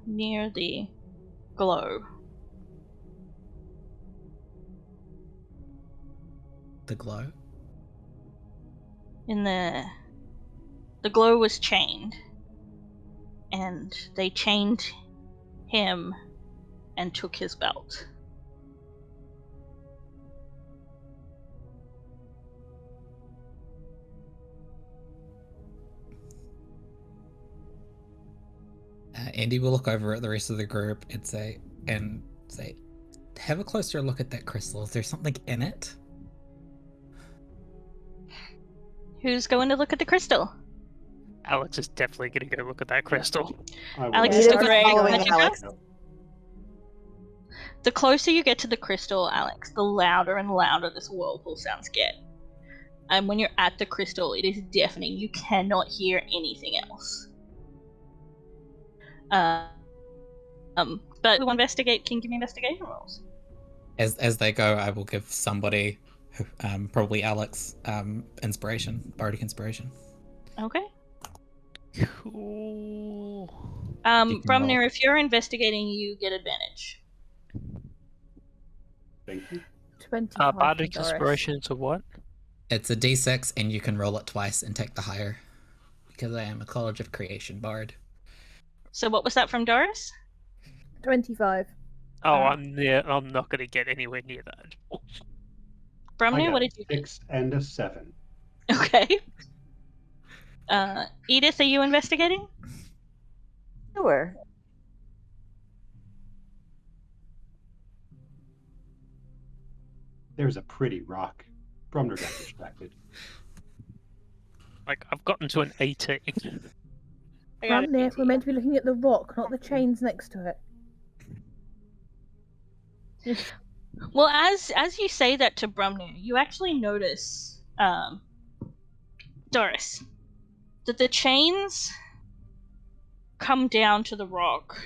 near the glow. The glow? In the glow was chained, and they chained him and took his belt. Andie will look over at the rest of the group and say, have a closer look at that crystal. Is there something in it? Who's going to look at the crystal? Alex is definitely going to go look at that crystal. Alex Edith is is still Ray, following magic Alex. up? The closer you get to the crystal, Alex, the louder and louder this whirlpool sounds get. And when you're at the crystal, it is deafening. You cannot hear anything else. But who investigate can give me investigation rolls. As they go, I will give somebody, probably Alex, inspiration, bardic inspiration. Okay. Cool. You can roll. Brumnur, if you're investigating, you get advantage. Thank you. 25 for Bardic Doris. inspiration to what? It's a d6, and you can roll it twice and take the higher, because I am a College of Creation bard. So what was that from Dorys? 25. Oh, I'm not going to get anywhere near that. I Brumnur, got what did you get? 6 and a 7. Okay. Edith, are you investigating? Sure. There's a pretty rock. Brumnur got distracted. Like, I've gotten to an 18. I got Brumnur, we're meant to be looking at the rock, not the chains next to it. Well, as you say that to Brumnur, you actually notice, Doris, that the chains come down to the rock,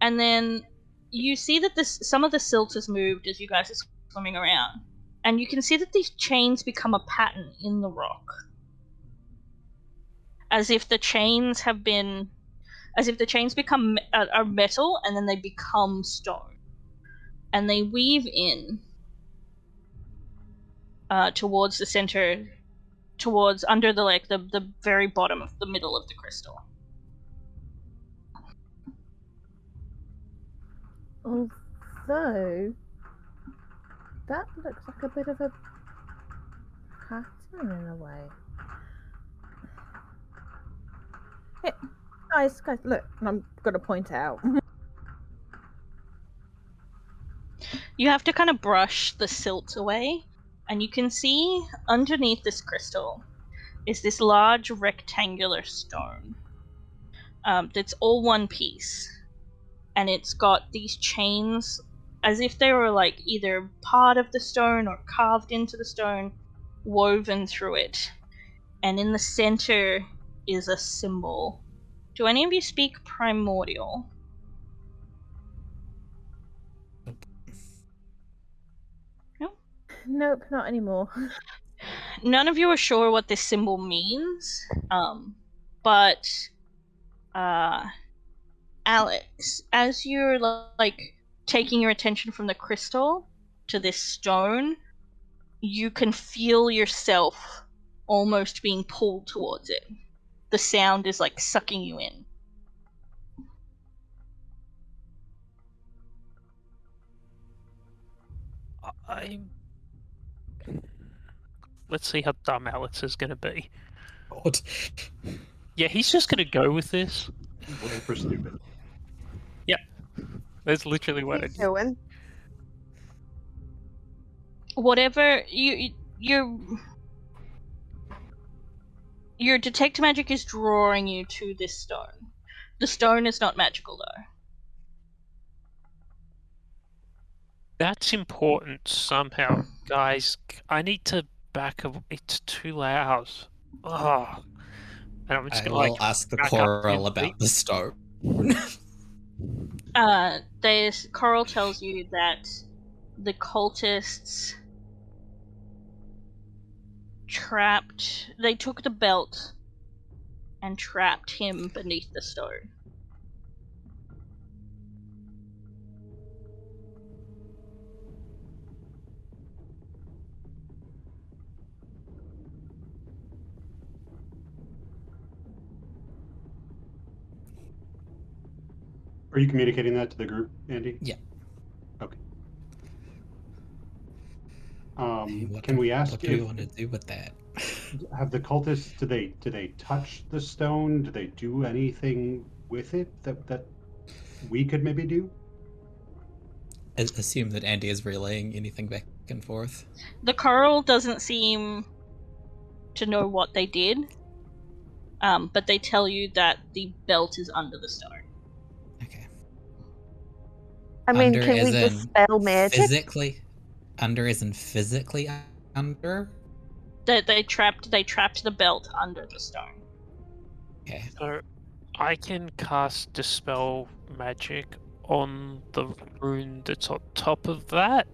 and then you see that some of the silt has moved as you guys are swimming around, and you can see that these chains become a pattern in the rock, as if the chains become are metal, and then they become stone. And they weave in towards the center, towards under the very bottom of the middle of the crystal. Although, that looks like a bit of a pattern in a way. Hey, guys, look, I'm going to point out. You have to kind of brush the silt away, and you can see underneath this crystal is this large rectangular stone that's all one piece, and it's got these chains as if they were like either part of the stone or carved into the stone, woven through it. And in the center is a symbol. Do any of you speak Primordial? Nope, not anymore. None of you are sure what this symbol means, but Alex, as you're like taking your attention from the crystal to this stone, you can feel yourself almost being pulled towards it. The sound is like sucking you in. Let's see how dumb Alex is going to be. God. Yeah, he's just going to go with this. Roll for stupid. Yep. That's literally what He's I do. doing. Whatever your detect magic is drawing you to this stone. The stone is not magical though. That's important somehow. Guys, I need to back up. It's too loud. Oh. And I'm just I going to will ask the back up coral gently. about the stone. Coral tells you that the cultists they took the belt and trapped him beneath the stone. Are you communicating that to the group, Andie? Yeah. Okay. What Can we ask what do we want to do with that? have the cultists, do they touch the stone? Do they do anything with it that we could maybe do? Assume that Andie is relaying anything back and forth. The coral doesn't seem to know what they did, but they tell you that the belt is under the stone. Okay. I mean, Under can we as in dispel magic? Physically? Under as in physically under? They trapped the belt under the stone. Okay. So I can cast Dispel Magic on the rune that's on top of that.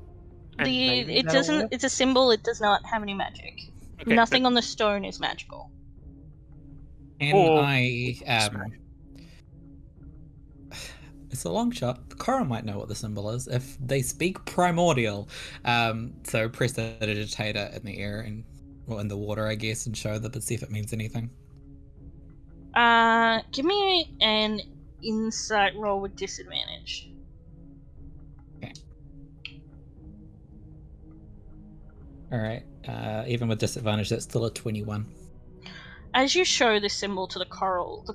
And maybe It that'll doesn't. work? It's a symbol. It does not have any magic. Okay, Nothing on the stone is magical. Can Or- I it's a long shot. Cora might know what the symbol is if they speak primordial. So press the digitator in the air and in the water, I guess, and show them and see if it means anything. Give me an insight roll with disadvantage. Okay. All right. Even with disadvantage, that's still a 21. As you show this symbol to the coral,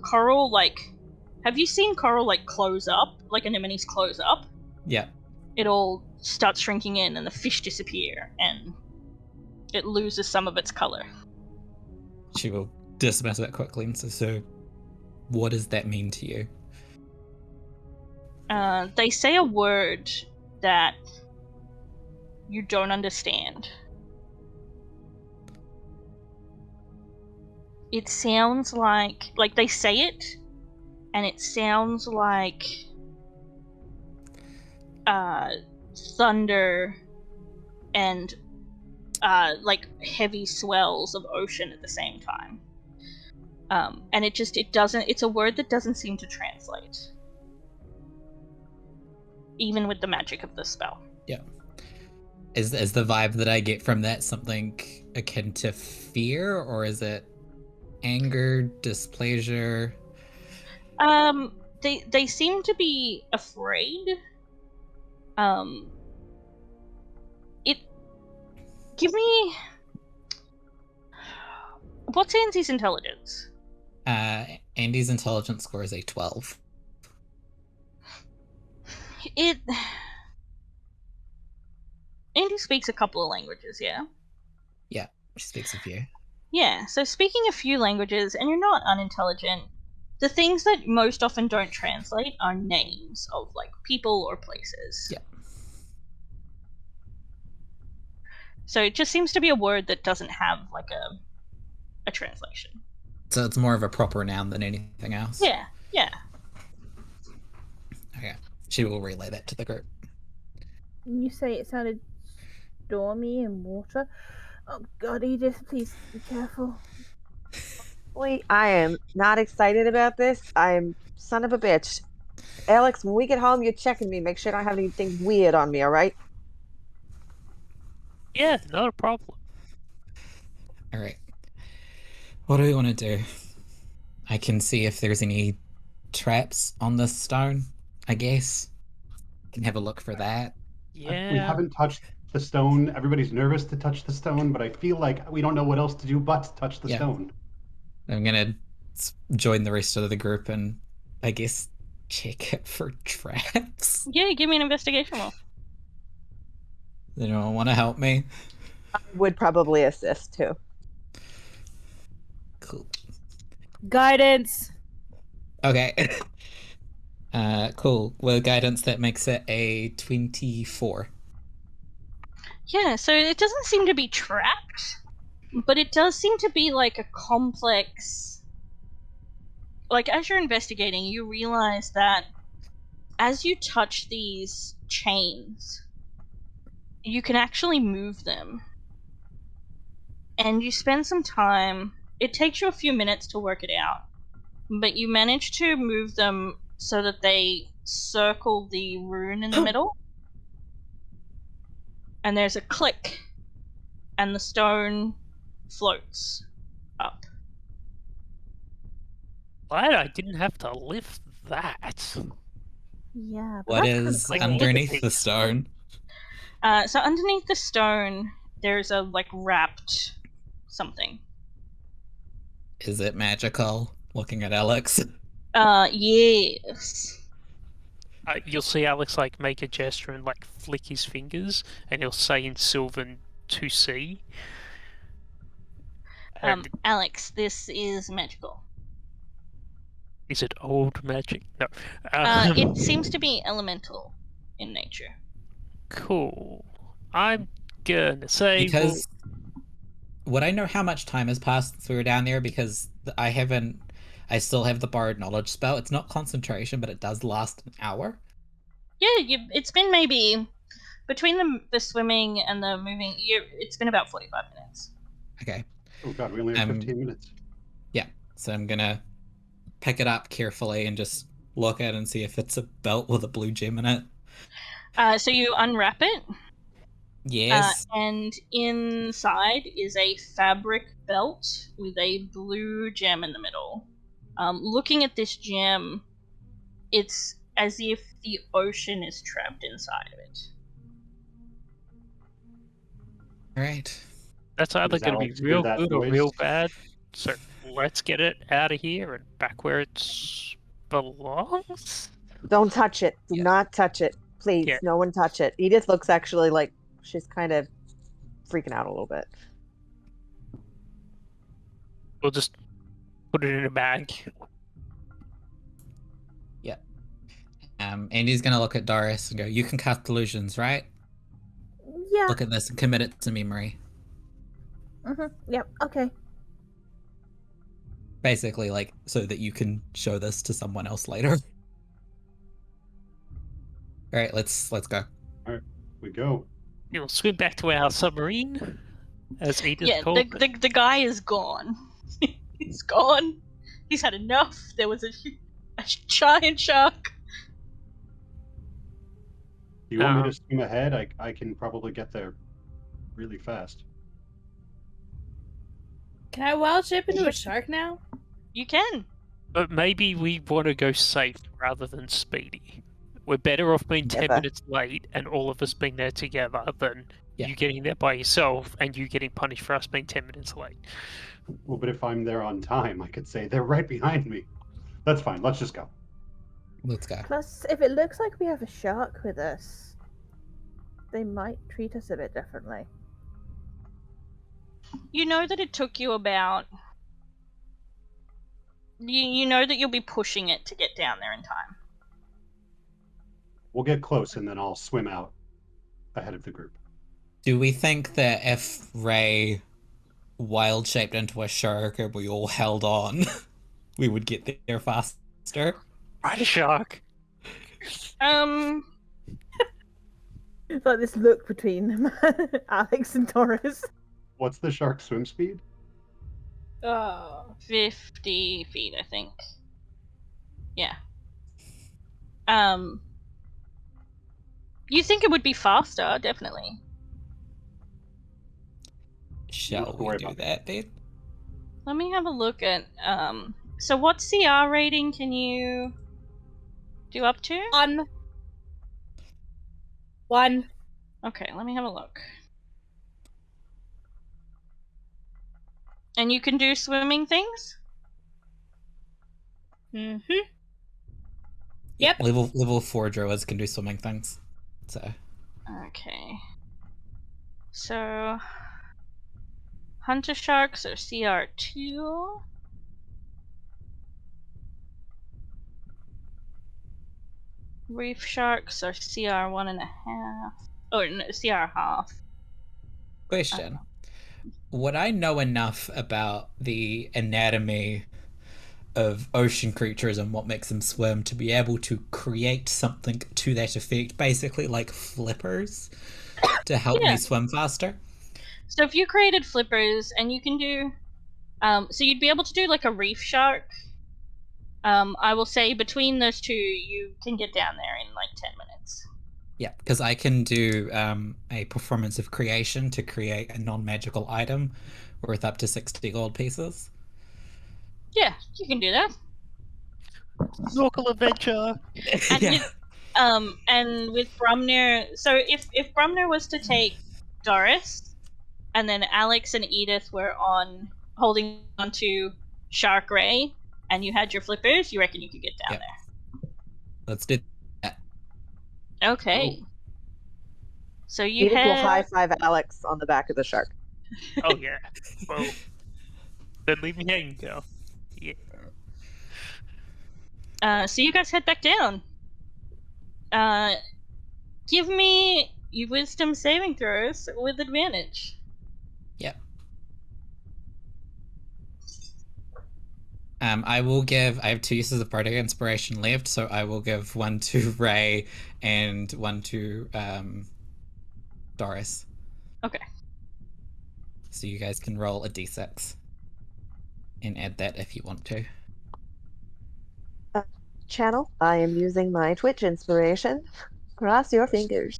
have you seen coral close up, like anemones close up? Yeah. It all starts shrinking in, and the fish disappear, and it loses some of its color. She will dismiss it quickly and say, so what does that mean to you? They say a word that you don't understand. It sounds like they say it, and it sounds like thunder and heavy swells of ocean at the same time. And it's a word that doesn't seem to translate, even with the magic of the spell. Yeah. Is the vibe that I get from that something akin to fear, or is it anger, displeasure? They seem to be afraid. Give me... What's Andie's intelligence? Andie's intelligence score is a 12. Andie speaks a couple of languages, yeah? Yeah, she speaks a few. Yeah, so speaking a few languages, and you're not unintelligent, the things that most often don't translate are names of, people or places. Yeah. So it just seems to be a word that doesn't have, a translation. So it's more of a proper noun than anything else? Yeah. Okay. She will relay that to the group. You say it sounded stormy and water. Oh God, Edith, please be careful. Boy, I am not excited about this. I'm son of a bitch. Alex, when we get home, you're checking me. Make sure I don't have anything weird on me, all right? Yeah, not a problem. All right. What do we want to do? I can see if there's any traps on this stone, I guess. Can have a look for that. Yeah. We haven't touched the stone. Everybody's nervous to touch the stone, but I feel like we don't know what else to do but touch the stone. I'm gonna join the rest of the group and, I guess, check it for traps. Yeah, give me an investigation roll. Anyone want to help me? I would probably assist too. Cool. Guidance. Okay. Cool. With guidance, that makes it a 24. Yeah, so it doesn't seem to be trapped, but it does seem to be a complex... as you're investigating, you realize that as you touch these chains, you can actually move them. And you spend some time... It takes you a few minutes to work it out, but you manage to move them so that they circle the rune in the middle. And there's a click, and the stone floats up. Glad I didn't have to lift that. Yeah. But What that's kinda is cool. underneath the stone? So underneath the stone, there's a wrapped something. Is it magical? Looking at Alex. Yes. You'll see Alex make a gesture and flick his fingers, and he'll say in Sylvan to see. Alex, this is magical. Is it old magic? No. It seems to be elemental in nature. Cool. I'm gonna say Because would I know how much time has passed since we were down there? Because I still have the borrowed knowledge spell. It's not concentration, but it does last an hour. Yeah, it's been maybe between the swimming and the moving. It's been about 45 minutes. Okay. Oh god, we only have 15 minutes. Yeah, so I'm gonna pick it up carefully and just look at it and see if it's a belt with a blue gem in it. So you unwrap it. Yes. And inside is a fabric belt with a blue gem in the middle. Looking at this gem, it's as if the ocean is trapped inside of it. Alright. That's either Is that going to all be real that good or noise? real bad. So let's get it out of here and back where it belongs. Don't touch it. Do Yeah. not touch it. Please, Yeah. no one touch it. Edith looks actually like she's kind of freaking out a little bit. We'll just put it in a bag. Yeah. Andie's gonna look at Dorys and go, "You can cast delusions, right? Yeah. Look at this and commit it to memory." Yep. Okay. Basically, like, so that you can show this to someone else later. Alright, let's go. We go. We'll swim back to our submarine, as Edith Yeah, called it. the guy is gone. He's gone. He's had enough. There was a giant shark. Do you want me to swim ahead? I can probably get there really fast. Can I wild shape into a shark now? You can. But maybe we want to go safe rather than speedy. We're better off being 10 Never. minutes late and all of us being there together than Yeah. you getting there by yourself and you getting punished for us being 10 minutes late. Well, but if I'm there on time, I could say they're right behind me. That's fine. Let's just go. Let's go. Plus, if it looks like we have a shark with us, they might treat us a bit differently. You know that it took you about. You know that you'll be pushing it to get down there in time. We'll get close and then I'll swim out ahead of the group. Do we think that if Ray wild shaped into a shark and we all held on, we would get there faster? Right, a shark. It's like this look between Alex and Dorys. What's the shark swim speed? Oh. 50 feet, I think. Yeah. You think it would be faster, definitely. Shall we do that then? Let me have a look at, so what CR rating can you do up to? One. Okay, let me have a look. And you can do swimming things? Mm-hmm. Yep. Level 4 druids can do swimming things. So. Okay. So, hunter sharks are CR2. Reef sharks are CR 1.5. Oh, no, CR half. Question. Would I know enough about the anatomy of ocean creatures and what makes them swim to be able to create something to that effect, basically like flippers, to help me swim faster? So if you created flippers, and you can do... so you'd be able to do like a reef shark. I will say between those two, you can get down there in like 10 minutes. Yeah, because I can do a performance of creation to create a non-magical item worth up to 60 gold pieces. Yeah, you can do that. Snorkel adventure. And Yeah. with, and with Brumnur, so if Brumnur was to take Dorys, and then Alex and Edith were holding onto Shark Ray, and you had your flippers, you reckon you could get down there? Let's do that. Okay. So you Edith will high have... five Alex on the back of the shark. Oh, yeah. Well, then leave me hanging, girl. Yeah. So you guys head back down. Give me your wisdom saving throws with advantage. Yep. I will give. I have 2 uses of Bardic Inspiration left, so I will give 1 to Ray and 1 to Dorys. Okay. So you guys can roll a d6 and add that if you want to. Channel, I am using my Twitch inspiration. Cross your fingers.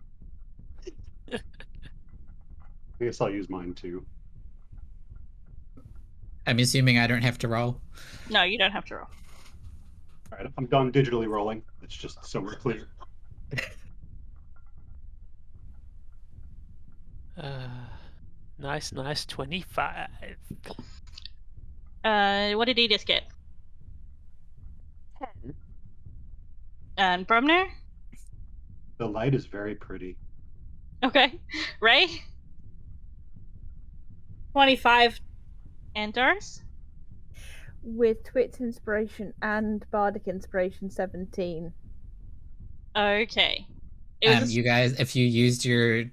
I guess I'll use mine too. I'm assuming I don't have to roll. No, you don't have to roll. All right, I'm done digitally rolling. It's just so we're clear. Nice, 25. What did Edith get? 10. And Brumnur? The light is very pretty. Okay. Ray? 25. And Doris? With Twitch inspiration and Bardic inspiration, 17. Okay. It was You guys, if you used your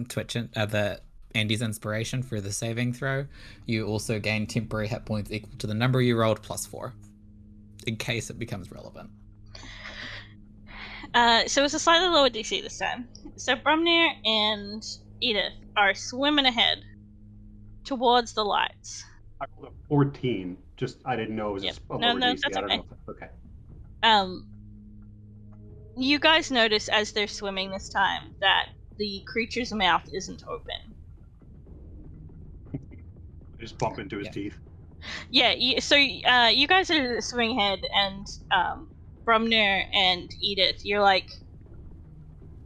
Twitch the Andie's inspiration for the saving throw, you also gain temporary hit points equal to the number you rolled plus 4, in case it becomes relevant. So it's a slightly lower DC this time. So Brumnur and Edith are swimming ahead towards the lights. I rolled a 14. Just I didn't know it was Yep. a No, lower no, DC. that's I don't okay. know. Okay. You guys notice as they're swimming this time that the creature's mouth isn't open. Just bump into his teeth. Yeah, you guys are swimming ahead, and Brumnur and Edith, you're like,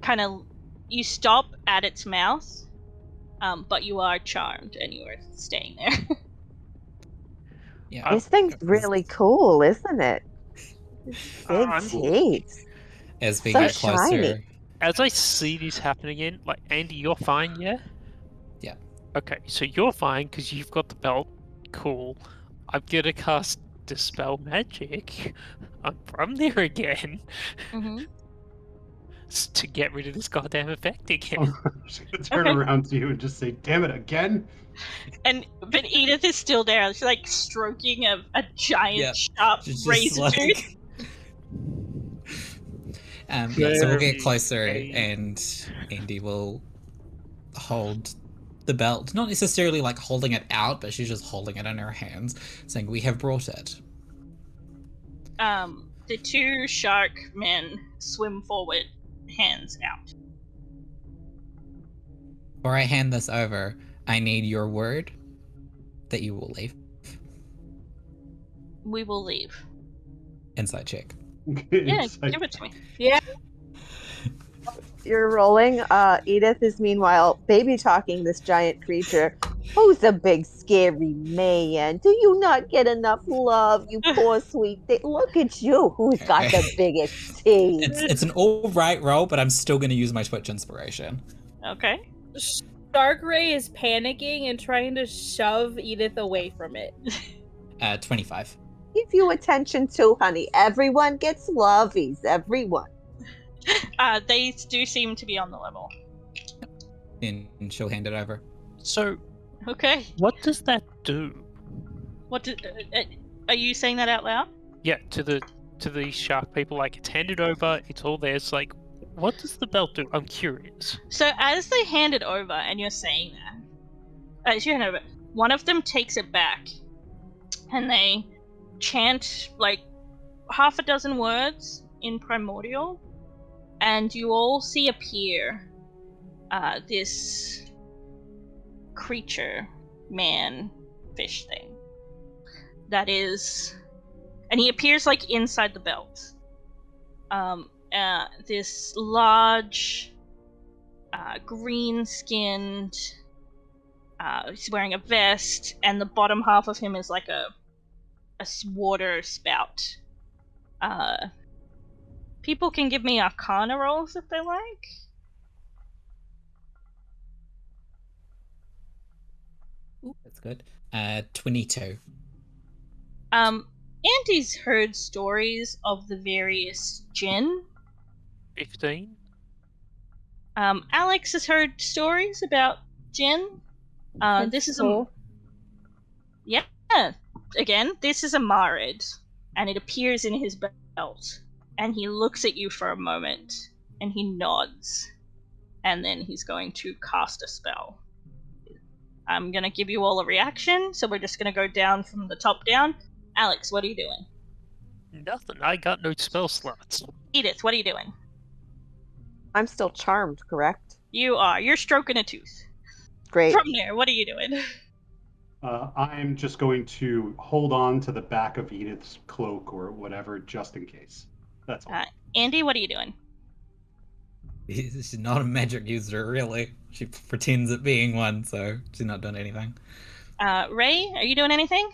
kind of, you stop at its mouth, but you are charmed, and you are staying there. Yeah. This thing's really cool, isn't it? Big I'm- teeth. As we So get closer, shiny. As I see this happening again, like, Andie, you're fine, yeah? Yeah. Okay, so you're fine because you've got the belt. Cool. I'm gonna cast Dispel Magic on Brumnur again Mm-hmm. to get rid of this goddamn effect again. I'm just gonna turn Okay. around to you and just say, "Damn it again!" But Edith is still there. She's like stroking a giant, Yeah. sharp just razor like... tooth. So we'll get Very closer, nice. and Andie will hold the belt, not necessarily like holding it out, but she's just holding it in her hands, saying, "We have brought it." The 2 shark men swim forward, hands out. Before I hand this over, I need your word that you will leave. We will leave. Insight check. Yeah, It's like, give it to me. You're rolling. Edith is meanwhile baby talking this giant creature. Who's a big scary man? Do you not get enough love, you poor sweet thing? Look at you, who's got the biggest teeth? It's an all right roll, but I'm still going to use my Twitch inspiration. Okay. Darkray is panicking and trying to shove Edith away from it. 25. Give you attention too, honey. Everyone gets lovies. Everyone. They do seem to be on the level. And she'll hand it over. So, Okay. what does that do? What did? Are you saying that out loud? Yeah, to the shark people, like, it's handed over, it's all theirs. Like, what does the belt do? I'm curious. So as they hand it over, and you're saying that, as you hand it over, one of them takes it back, and they chant like half a dozen words in Primordial, and you all see appear this creature, man, fish thing. That is, and he appears like inside the belt. This large, green-skinned. He's wearing a vest, and the bottom half of him is like a water spout. People can give me Arcana rolls if they like. Ooh, that's good. 22. Andie's heard stories of the various djinn. 15? Alex has heard stories about djinn. This is a... 24. Yeah, again, this is a Marid, and it appears in his belt, and he looks at you for a moment, and he nods, and then he's going to cast a spell. I'm going to give you all a reaction, so we're just going to go down from the top down. Alex, what are you doing? Nothing. I got no spell slots. Edith, what are you doing? I'm still charmed, correct? You are. You're stroking a tooth. Great. Brumnur, what are you doing? I'm just going to hold on to the back of Edith's cloak or whatever, just in case. That's all. Andie, what are you doing? She's not a magic user, really. She pretends at being one, so she's not doing anything. Ray, are you doing anything?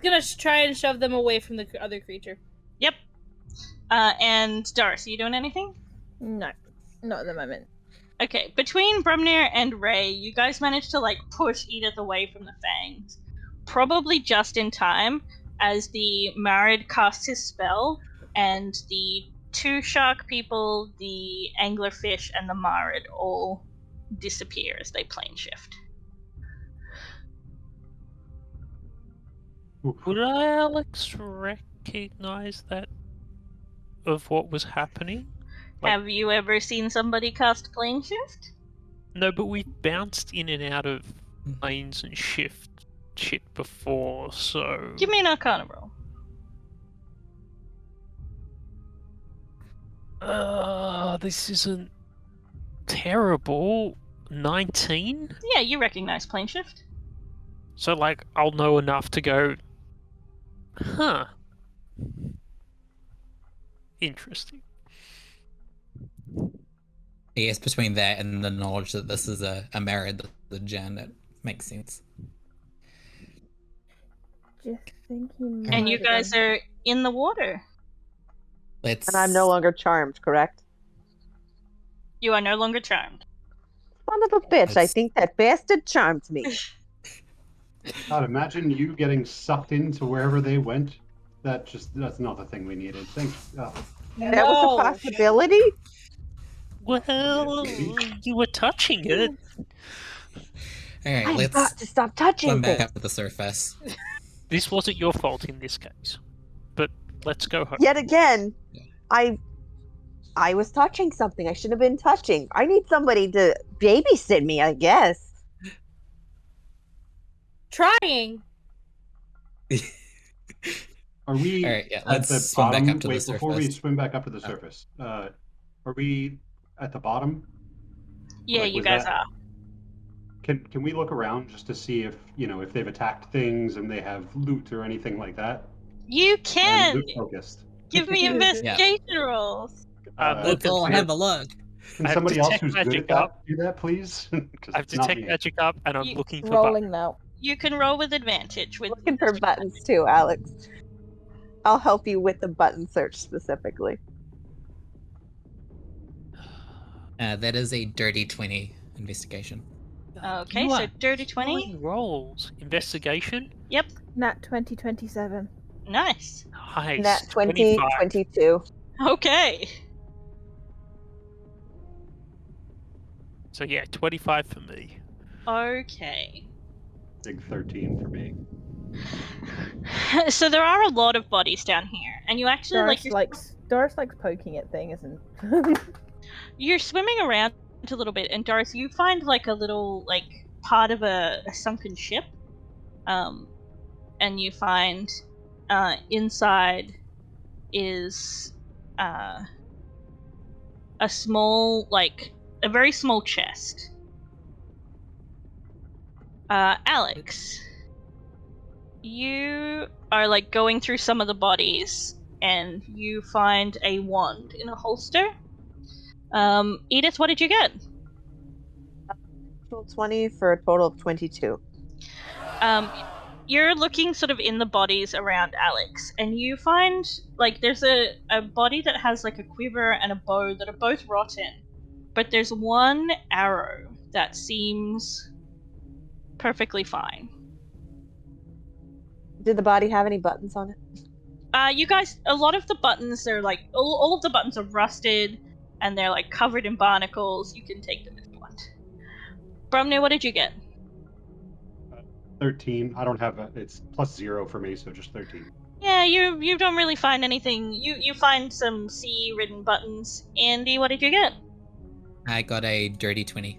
Gonna try and shove them away from the other creature. Yep. And Dorys, are you doing anything? No, not at the moment. Okay, between Brumnur and Ray, you guys managed to push Edith away from the fangs. Probably just in time, as the Marid casts his spell, and the 2 shark people, the anglerfish, and the Marid all disappear as they plane shift. Would Alex recognize that of what was happening? Have you ever seen somebody cast plane shift? No, but we've bounced in and out of planes and shit before, so... Give me an Arcana roll. This isn't terrible. 19? Yeah, you recognize plane shift. So, I'll know enough to go... Huh. Interesting. I guess between that and the knowledge that this is a Marid, the Jan, it makes sense. Just thinking. And you guys are in the water. And I'm no longer charmed, correct? You are no longer charmed. Son of a bitch, I think that bastard charmed me. God, imagine you getting sucked into wherever they went. That's not the thing we needed. Thank you. That was a possibility? Well, you were touching it. Alright, I've let's got to stop touching swim back things. up to the surface. This wasn't your fault in this case. But let's go home. Yet again, I was touching something I shouldn't have been touching. I need somebody to babysit me, I guess. Trying. Are we Alright, yeah, at let's the swim bottom? back up to the Wait, before we surface. swim back up to the surface, are we at the bottom? Yeah, Like, you was guys that- are. Can we look around just to see if if they've attacked things and they have loot or anything like that? You I'm can! loot focused. Give me investigation rolls. Let's all have a look. Can I have somebody else detect who's good magic at that up. do that, please? 'Cause I've it's not detect me. magic up and I'm You- looking for Rolling now. You can roll with advantage. With Looking for buttons too, Alex. I'll help you with the button search specifically. That is a dirty 20 investigation. Okay, You so are dirty 20. doing rolls. Investigation? Yep, Nat 2027. nice. Nice. Nat 20, 25. 22. Okay. So yeah, 25 for me. Okay. Big 13 for me. So there are a lot of bodies down here, and you actually Doris likes poking at things and you're swimming around a little bit, and Doris, you find a little part of a sunken ship, and you find inside is a small a very small chest. Alex, you are going through some of the bodies, and you find a wand in a holster. Edith, what did you get? 20 for a total of 22. You're looking sort of in the bodies around Alex, and you find there's a body that has a quiver and a bow that are both rotten, but there's one arrow that seems perfectly fine. Did the body have any buttons on it? You guys, a lot of the buttons are all of the buttons are rusted, and they're covered in barnacles. You can take them if you want. Brumnur, what did you get? 13. I don't have it's +0 for me, so just 13. Yeah, you don't really find anything. You find some C written buttons. Andie, what did you get? I got a dirty 20.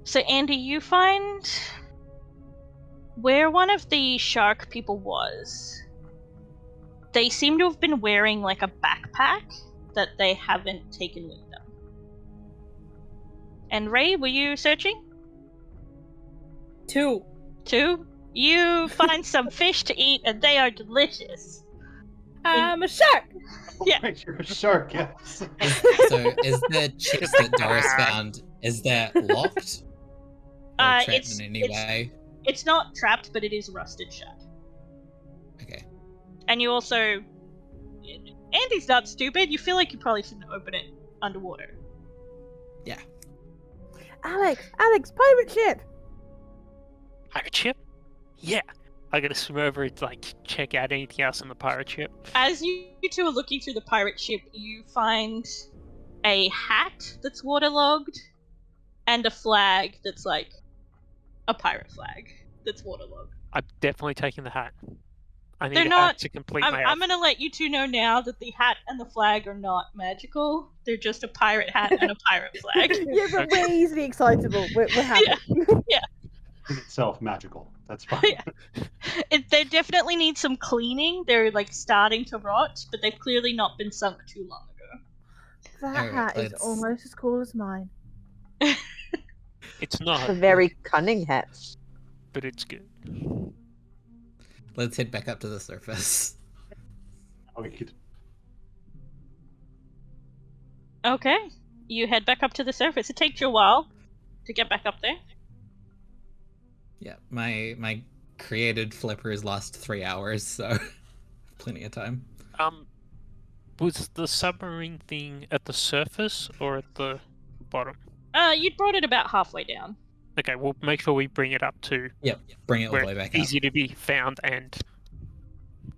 So Andie, you find where one of the shark people was. They seem to have been wearing like a backpack that they haven't taken with them. And Ray, were you searching? 2. 2? You find some fish to eat, and they are delicious. I'm a shark! Yeah. Right, you're a shark, yes. So is the chest that Doris found, is that locked? Or trapped in any way? It's not trapped, but it is rusted shut. Okay. And you also... Andie's not stupid. You feel like you probably shouldn't open it underwater. Yeah. Alex, pirate ship! Pirate ship? Yeah. I gotta swim over to like check out anything else on the pirate ship. As you two are looking through the pirate ship, you find a hat that's waterlogged and a flag that's like a pirate flag that's waterlogged. I'm definitely taking the hat. I need They're a not- hat to complete my I'm gonna let you two know now that the hat and the flag are not magical. They're just a pirate hat and a pirate flag. Yeah, but we're easily excitable. We're happy. In itself, magical. That's fine. Yeah. They definitely need some cleaning. They're like starting to rot, but they've clearly not been sunk too long ago. That Alright, hat is let's- almost as cool as mine. It's not, A very cunning hat. but it's good. Let's head back up to the surface. Wait. Okay. You head back up to the surface. It takes you a while to get back up there. Yeah, my created flippers last 3 hours, so plenty of time. Was the submarine thing at the surface or at the bottom? You'd brought it about halfway down. Okay, we'll make sure we bring it up to Yep, bring it all where the way it's back up. easy to be found and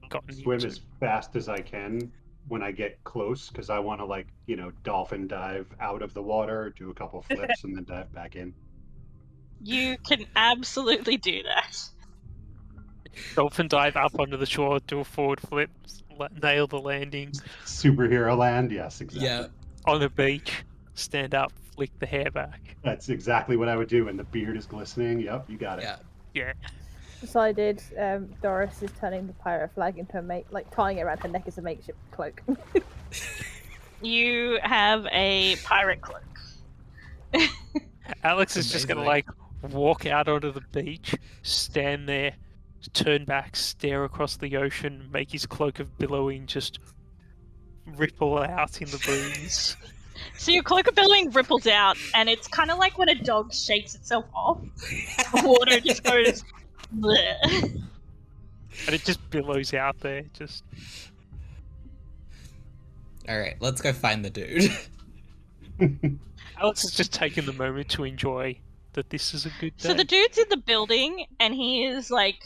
gotten Swim into. as fast as I can when I get close, because I want to, like, dolphin dive out of the water, do a couple flips, and then dive back in. You can absolutely do that. Dolphin dive up onto the shore, do a forward flip, nail the landing Superhero land, yes, exactly. Yeah, on a beach, stand up, flick the hair back. That's exactly what I would do, and the beard is glistening. Yep, you got it. yeah. Yeah. Decided Doris is turning the pirate flag into tying it around her neck as a makeshift cloak. You have a pirate cloak. Alex is just gonna Amazing. walk out onto the beach, stand there, turn back, stare across the ocean, make his cloak of billowing just ripple out in the breeze. So your cloak of billowing ripples out, and it's kind of like when a dog shakes itself off. The water just goes... bleh. And it just billows out there, just... Alright, let's go find the dude. Alex has just taken the moment to enjoy that this is a good day. So the dude's in the building, and he is like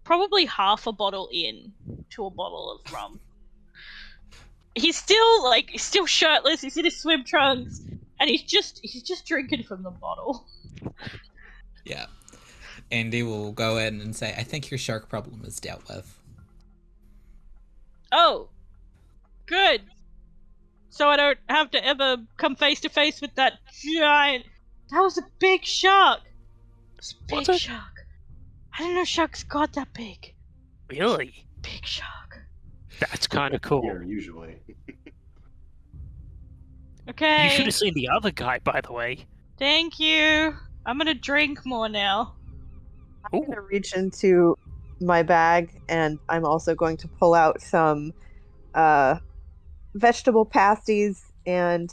probably half a bottle in to a bottle of rum. He's still shirtless. He's in his swim trunks, and he's just drinking from the bottle. Yeah. Andie will go in and say, I think your shark problem is dealt with. Oh, good. So I don't have to ever come face to face with that giant... That was a big shark! It's a big Was it? shark. I didn't know sharks got that big. Really? Big shark. That's kind of cool. Here, usually. Okay. You should have seen the other guy, by the way. Thank you. I'm gonna drink more now. I'm going to reach into my bag, and I'm also going to pull out some vegetable pasties and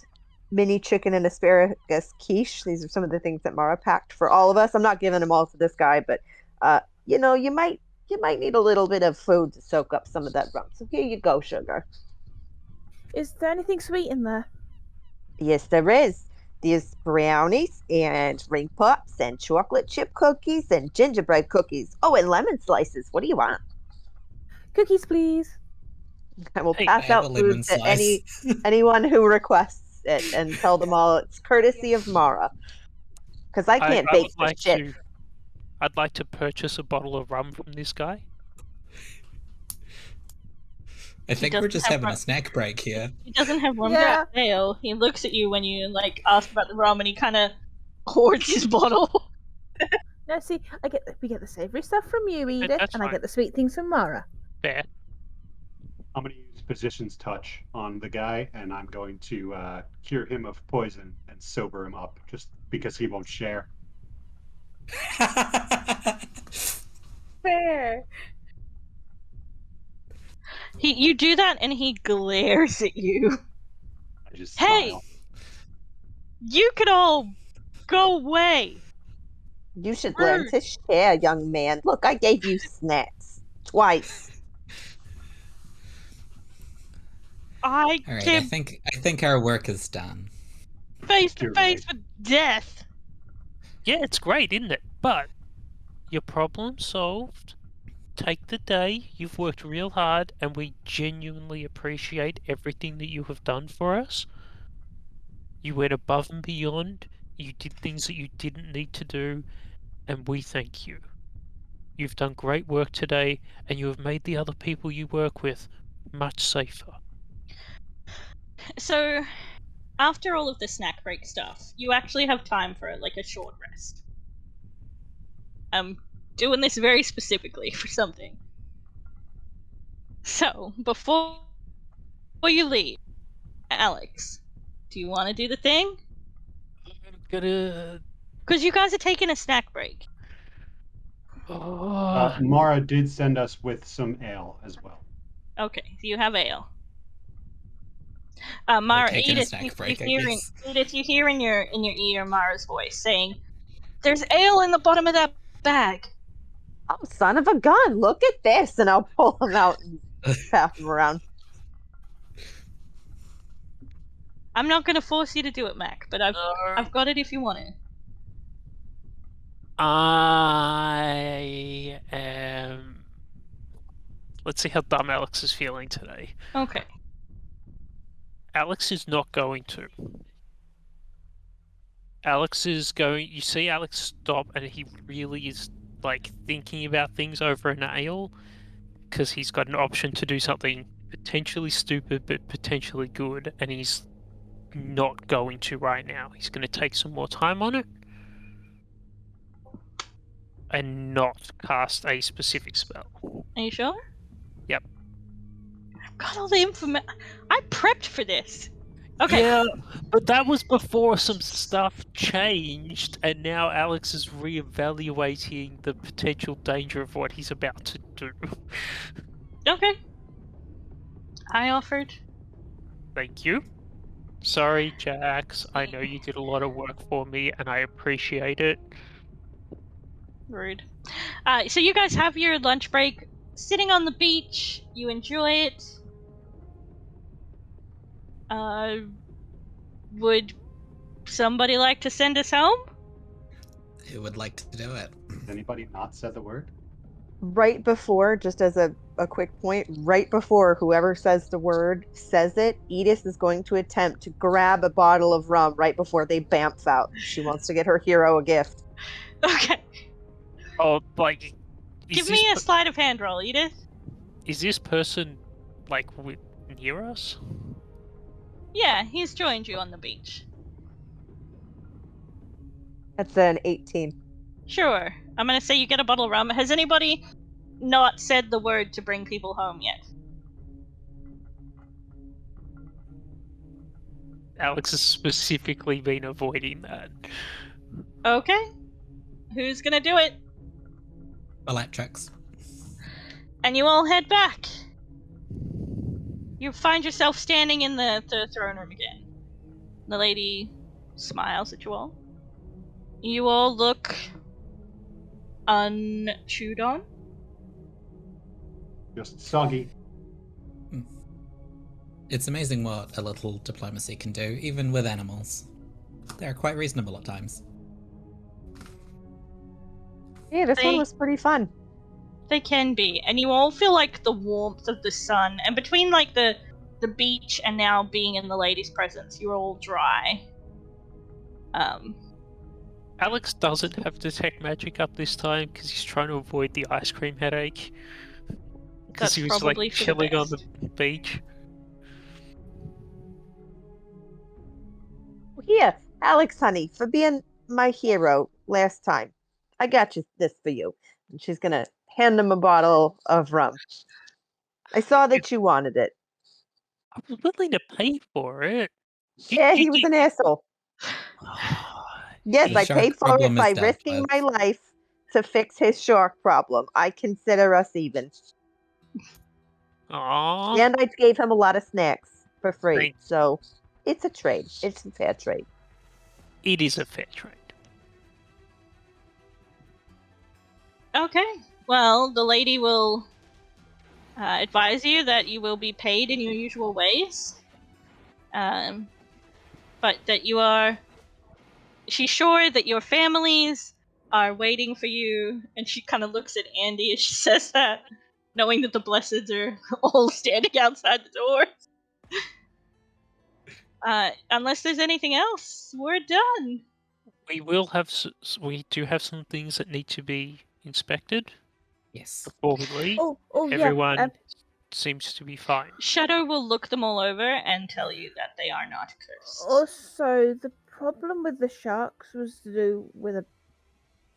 mini chicken and asparagus quiche. These are some of the things that Mara packed for all of us. I'm not giving them all to this guy, but you might need a little bit of food to soak up some of that rum. So here you go, sugar. Is there anything sweet in there? Yes, there is. There's brownies and ring pops and chocolate chip cookies and gingerbread cookies. Oh, and lemon slices. What do you want? Cookies, please. I will Hey, pass I have out a lemon food to slice. anyone who requests it and tell them all it's courtesy of Mara. Because I can't bake for shit. I'd like to purchase a bottle of rum from this guy. I think we're just having a snack break here. He doesn't have rum Yeah. ale. He looks at you when you ask about the rum, and he kind of hoards his bottle. No, see, we get the savoury stuff from you, Edith, that's and I fine. get the sweet things from Mara. Fair. I'm going to use Physician's Touch on the guy, and I'm going to cure him of poison and sober him up, just because he won't share. Fair. You do that, and he glares at you. I just Hey! smile. You could all go away. You should learn to share, young man. Look, I gave you snacks. Twice. All right, I think our work is done. Face to face with death. Yeah, it's great, isn't it? But your problem solved. Take the day. You've worked real hard, and we genuinely appreciate everything that you have done for us. You went above and beyond. You did things that you didn't need to do, and we thank you. You've done great work today, and you have made the other people you work with much safer. So, after all of the snack break stuff, you actually have time for a short rest. I'm doing this very specifically for something. So, before you leave, Alex, do you want to do the thing? I'm gonna... Because you guys are taking a snack break. Mara did send us with some ale as well. Okay, so you have ale. Mara, Edith, you hear in your ear Mara's voice saying, "There's ale in the bottom of that bag." Oh, son of a gun! Look at this, and I'll pull him out and pass him around. I'm not going to force you to do it, Mac, but I've got it if you want it. I am... Let's see how dumb Alex is feeling today. Okay. Alex is not going to. Alex is going... You see Alex stop, and he really is, thinking about things over an ale, because he's got an option to do something potentially stupid, but potentially good, and he's not going to right now. He's going to take some more time on it, and not cast a specific spell. Are you sure? Yep. I've got all the information. I prepped for this. Okay. Yeah, but that was before some stuff changed, and now Alex is reevaluating the potential danger of what he's about to do. Okay. I offered. Thank you. Sorry, Jax. I know you did a lot of work for me, and I appreciate it. Rude. So you guys have your lunch break, sitting on the beach. You enjoy it. Would somebody like to send us home? Who would like to do it? Has anybody not said the word? Right before, just as a quick point, right before whoever says the word says it, Edith is going to attempt to grab a bottle of rum right before they bamf out. She wants to get her hero a gift. Okay. Oh, give me a sleight of hand roll, Edith. Is this person, near us? Yeah, he's joined you on the beach. That's an 18. Sure. I'm gonna say you get a bottle of rum. Has anybody not said the word to bring people home yet? Alex has specifically been avoiding that. Okay. Who's gonna do it? Electrics. And you all head back. You find yourself standing in the throne room again. The lady smiles at you all. You all look unchewed on. Just soggy. It's amazing what a little diplomacy can do, even with animals. They're quite reasonable at times. Yeah, this one was pretty fun. They can be, and you all feel the warmth of the sun, and between the beach and now being in the lady's presence, you're all dry. Alex doesn't have detect magic up this time because he's trying to avoid the ice cream headache. Because That's he was probably like for the chilling on best. the beach. Here, Alex, honey, for being my hero last time, I got you this for you. And she's gonna hand him a bottle of rum. I saw that you wanted it. I was willing to pay for it. Yeah, he was an asshole. Yes, The I shark paid for it problem is by dealt risking with. my life to fix his shark problem. I consider us even. Aww. And I gave him a lot of snacks for free. Thanks. So it's a trade. It's a fair trade. It is a fair trade. Okay. Well, the lady will advise you that you will be paid in your usual ways. But that you are... She's sure that your families are waiting for you, and she kind of looks at Andie as she says that, knowing that the Blesseds are all standing outside the door. Unless there's anything else, we're done. We will have. We do have some things that need to be inspected Yes. before we leave. Oh yeah. Everyone seems to be fine. Shadow will look them all over and tell you that they are not cursed. Also, the problem with the sharks was to do with a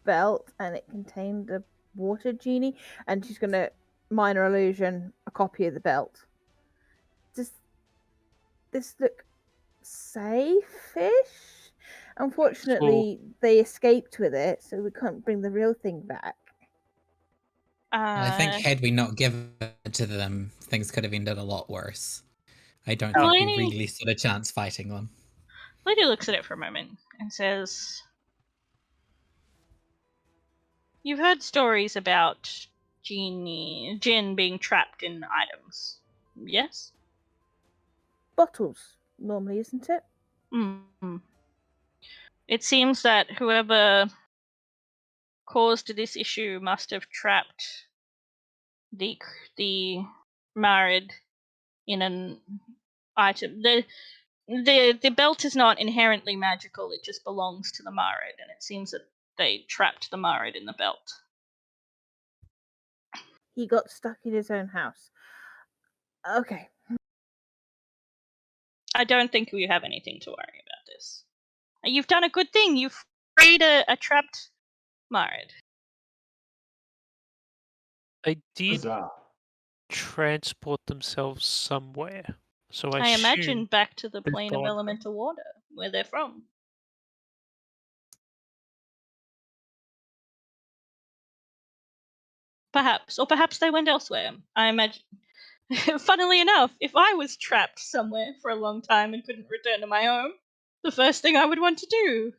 belt, and it contained a water genie. And she's gonna minor illusion a copy of the belt. Does this look safe-ish? Unfortunately, they escaped with it, so we can't bring the real thing back. I think had we not given it to them, things could have ended a lot worse. I don't think we really stood a chance fighting them. Lady looks at it for a moment and says, "You've heard stories about Jinn being trapped in items, yes?" Bottles, normally, isn't it? Mm-hmm. It seems that whoever caused this issue must have trapped the Marid in an item. The belt is not inherently magical, it just belongs to the Marid, and it seems that they trapped the Marid in the belt. He got stuck in his own house. Okay. I don't think we have anything to worry about this. You've done a good thing. You've freed a trapped Marid. They did Huzzah. transport themselves somewhere, so I imagine back to the they've plane of gone. elemental water, where they're from. Perhaps, or perhaps they went elsewhere. I imagine. Funnily enough, if I was trapped somewhere for a long time and couldn't return to my home, the first thing I would want to do,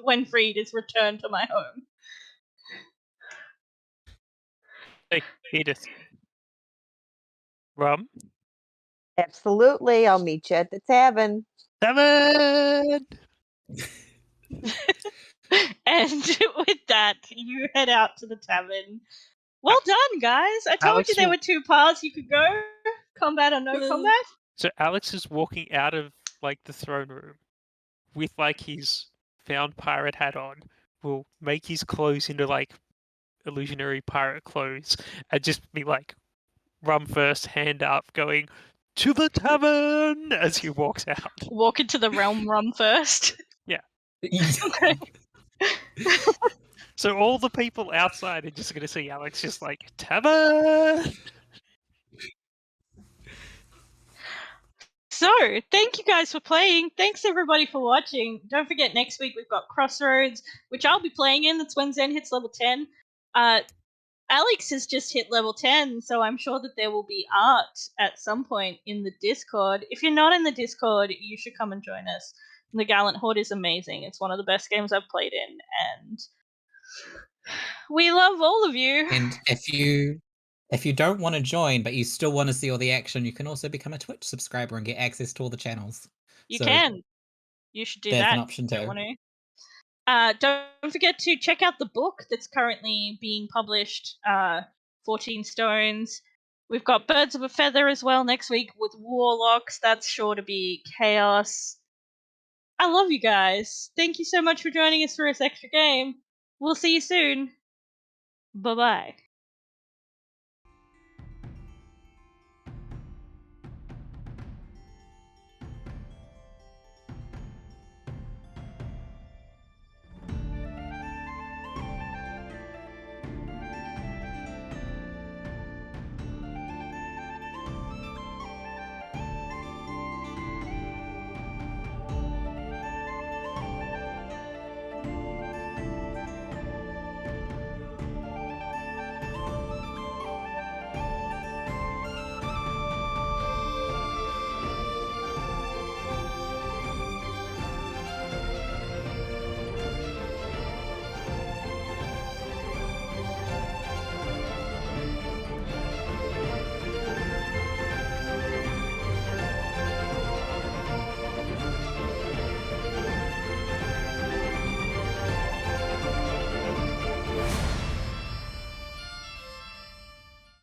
when freed, is return to my home. Hey, Edith. Rum? Absolutely. I'll meet you at the tavern. Tavern! And with that, you head out to the tavern. Well done, guys! I told Alex you there were two paths you could go. Combat or no combat. So Alex is walking out of like the throne room with like his found pirate hat on. Will make his clothes into like illusionary pirate clothes and just be like rum first, hand up, going to the tavern as he walks out. Walk into the realm rum first. Yeah. Okay. So all the people outside are just going to see Alex just like, tavern! So, thank you guys for playing. Thanks everybody for watching. Don't forget, next week we've got Crossroads, which I'll be playing in. That's when Zen hits level 10. Alex has just hit level 10, so I'm sure that there will be art at some point in the Discord. If you're not in the Discord, you should come and join us. The Gallant Horde is amazing. It's one of the best games I've played in, and we love all of you. And if you don't want to join, but you still want to see all the action, you can also become a Twitch subscriber and get access to all the channels. You So can. You should do there's that. an option if you too. want to. Don't forget to check out the book that's currently being published, 14 Stones. We've got Birds of a Feather as well next week with Warlocks. That's sure to be chaos. I love you guys. Thank you so much for joining us for this extra game. We'll see you soon. Bye-bye.